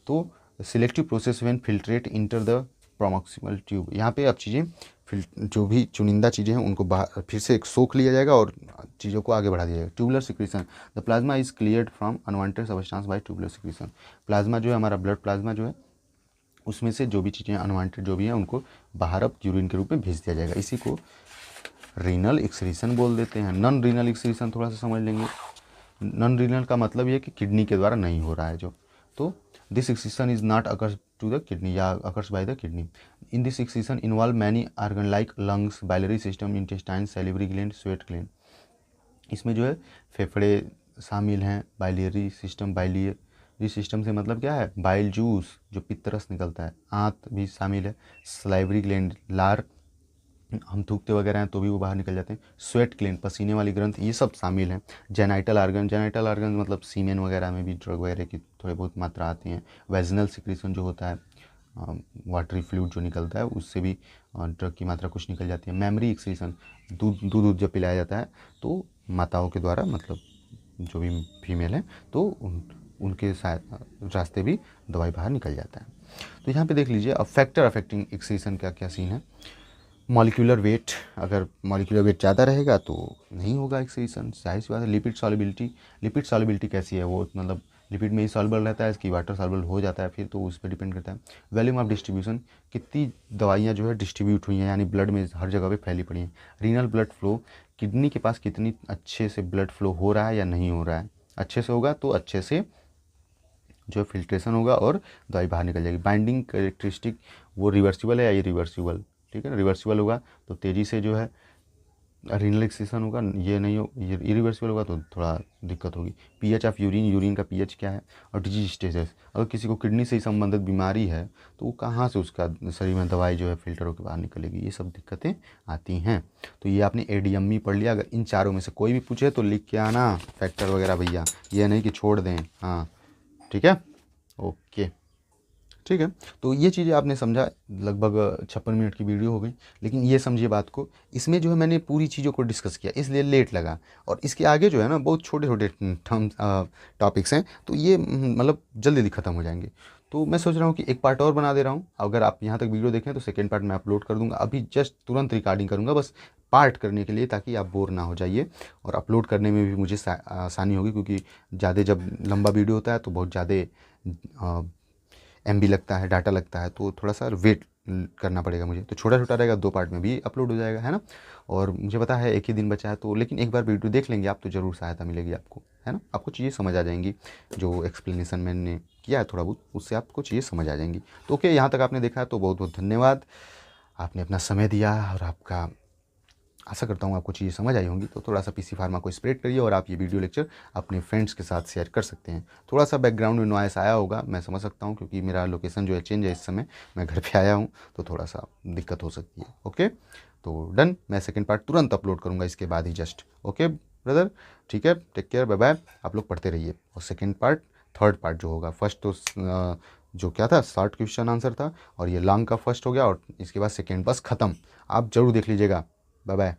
तो selective process when filtrate enter the proximal tube. यहाँ पे अब चीज़ें जो भी चुनिंदा चीज़ें हैं उनको बाहर फिर से एक सोख लिया जाएगा और चीज़ों को आगे बढ़ा दिया जाएगा। Tubular secretion, the plasma is cleared from unwanted substance by tubular secretion. Plasma जो है हमारा ब्लड प्लाज्मा जो है उसमें से जो भी चीज़ें अनवांटेड जो भी हैं उनको बाहर अब यूरिन के रूप में भेज दिया जाएगा। इसी को रीनल एक्सक्रीशन बोल देते हैं। नॉन रीनल एक्सक्रीशन थोड़ा सा समझ लेंगे। नॉन रीनल का मतलब ये है कि किडनी के द्वारा नहीं हो रहा है जो, तो this excretion is not occurs to the kidney या occurs by the kidney. In this excretion involve many organ like lungs, biliary system, intestine, salivary gland, sweat gland. इसमें जो है फेफड़े शामिल हैं, बाइलियरी सिस्टम, बाइलियरी सिस्टम से मतलब क्या है, बाइल जूस जो पित्तरस निकलता है, आंत भी शामिल है, सलाइवरी ग्लैंड लार, हम थूकते वगैरह हैं तो भी वो बाहर निकल जाते हैं, स्वेट ग्लैंड पसीने वाली ग्रंथ, ये सब शामिल हैं। जेनाइटल आर्गन, जेनाइटल आर्गन मतलब सीमेन वगैरह में भी ड्रग वगैरह की थोड़ी बहुत मात्रा आती है। वेजिनल सिक्रीशन जो होता है, वाटरी फ्लूइड जो निकलता है उससे भी ड्रग की मात्रा कुछ निकल जाती है। मेमरी एक्सक्रीशन, दूध जब पिलाया जाता है तो माताओं के द्वारा, मतलब जो भी फीमेल हैं तो उनके रास्ते भी दवाई बाहर निकल जाता है। तो यहाँ पे देख लीजिए अब फैक्टर अफेक्टिंग एक्सक्रीशन क्या क्या सीन है। मॉलिक्यूलर वेट, अगर मॉलिक्यूलर वेट ज़्यादा रहेगा तो नहीं होगा एक्सक्रीशन, जाहिर सी बात है। लिपिड सॉल्युबिलिटी, लिपिड सॉल्युबिलिटी कैसी है, वो मतलब लिपिड में ही सॉल्युबल रहता है, इसकी वाटर सॉल्युबल हो जाता है फिर, तो उस पर डिपेंड करता है। वॉल्यूम ऑफ डिस्ट्रीब्यूशन, कितनी दवाइयाँ जो है डिस्ट्रीब्यूट हुई हैं, यानी ब्लड में हर जगह पे फैली पड़ी हैं। रीनल ब्लड फ्लो, किडनी के पास कितनी अच्छे से ब्लड फ्लो हो रहा है या नहीं हो रहा है, अच्छे से होगा तो अच्छे से जो फिल्ट्रेशन होगा और दवाई बाहर निकल जाएगी। बाइंडिंग कैरेक्टरिस्टिक, वो रिवर्सिबल है या इरिवर्सिबल, ठीक है ना, रिवर्सिबल होगा तो तेज़ी से जो है रीनल एक्सक्रीशन होगा, ये नहीं हो, ये इरिवर्सिबल होगा तो थोड़ा दिक्कत होगी। पीएच ऑफ यूरिन, यूरिन का पीएच क्या है, और डिजीज स्टेटस, अगर किसी को किडनी से ही संबंधित बीमारी है तो वो कहाँ से उसका शरीर में दवाई जो है फिल्टर होकर बाहर निकलेगी, ये सब दिक्कतें आती हैं। तो ये आपने एडीएमई पढ़ लिया। अगर इन चारों में से कोई भी पूछे तो लिख के आना फैक्टर वगैरह भैया, ये नहीं कि छोड़ दें। हाँ ठीक है, ओके ठीक है। तो ये चीज़ें आपने समझा, लगभग 56 मिनट की वीडियो हो गई, लेकिन ये समझिए बात को, इसमें जो है मैंने पूरी चीज़ों को डिस्कस किया इसलिए लेट लगा, और इसके आगे जो है ना बहुत छोटे छोटे टॉपिक्स हैं, तो ये मतलब जल्दी ख़त्म हो जाएंगे। तो मैं सोच रहा हूँ कि एक पार्ट और बना दे रहा हूँ। अगर आप यहाँ तक वीडियो देखें तो सेकेंड पार्ट मैं अपलोड कर दूँगा, अभी जस्ट तुरंत रिकॉर्डिंग करूँगा बस पार्ट करने के लिए, ताकि आप बोर ना हो जाइए, और अपलोड करने में भी मुझे आसानी होगी, क्योंकि ज़्यादा जब लंबा वीडियो होता है तो बहुत ज़्यादा MB लगता है, डाटा लगता है, तो थोड़ा सा वेट करना पड़ेगा मुझे। तो छोटा छोटा रहेगा, 2 पार्ट में भी अपलोड हो जाएगा, है ना। और मुझे पता है एक ही दिन बचा है, तो लेकिन एक बार वीडियो देख लेंगे आप तो ज़रूर सहायता मिलेगी आपको, है ना, आपको चीज़ें समझ आ जाएंगी। जो एक्सप्लेनेशन मैंने किया है थोड़ा बहुत, उससे आपको चीज़ें समझ आ जाएंगी। तो ओके, यहाँ तक आपने देखा है तो बहुत बहुत धन्यवाद, आपने अपना समय दिया, और आपका आशा करता हूँ आपको चीज़ें समझ आई होंगी। तो थोड़ा सा PC फार्मा को स्प्रेड करिए, और आप ये वीडियो लेक्चर अपने फ्रेंड्स के साथ शेयर कर सकते हैं। थोड़ा सा बैकग्राउंड में नॉइस आया होगा, मैं समझ सकता हूँ, क्योंकि मेरा लोकेशन जो है चेंज है, इस समय मैं घर पे आया हूँ, तो थोड़ा सा दिक्कत हो सकती है। ओके, तो डन, मैं सेकेंड पार्ट तुरंत अपलोड करूँगा इसके बाद ही जस्ट। ओके ब्रदर, ठीक है, टेक केयर, बाय बाय। आप लोग पढ़ते रहिए, और सेकेंड पार्ट, थर्ड पार्ट जो होगा, फर्स्ट तो जो क्या था, शॉर्ट क्वेश्चन आंसर था, और ये लॉन्ग का फर्स्ट हो गया, और इसके बाद सेकेंड बस ख़त्म। आप ज़रूर देख लीजिएगा। Bye bye.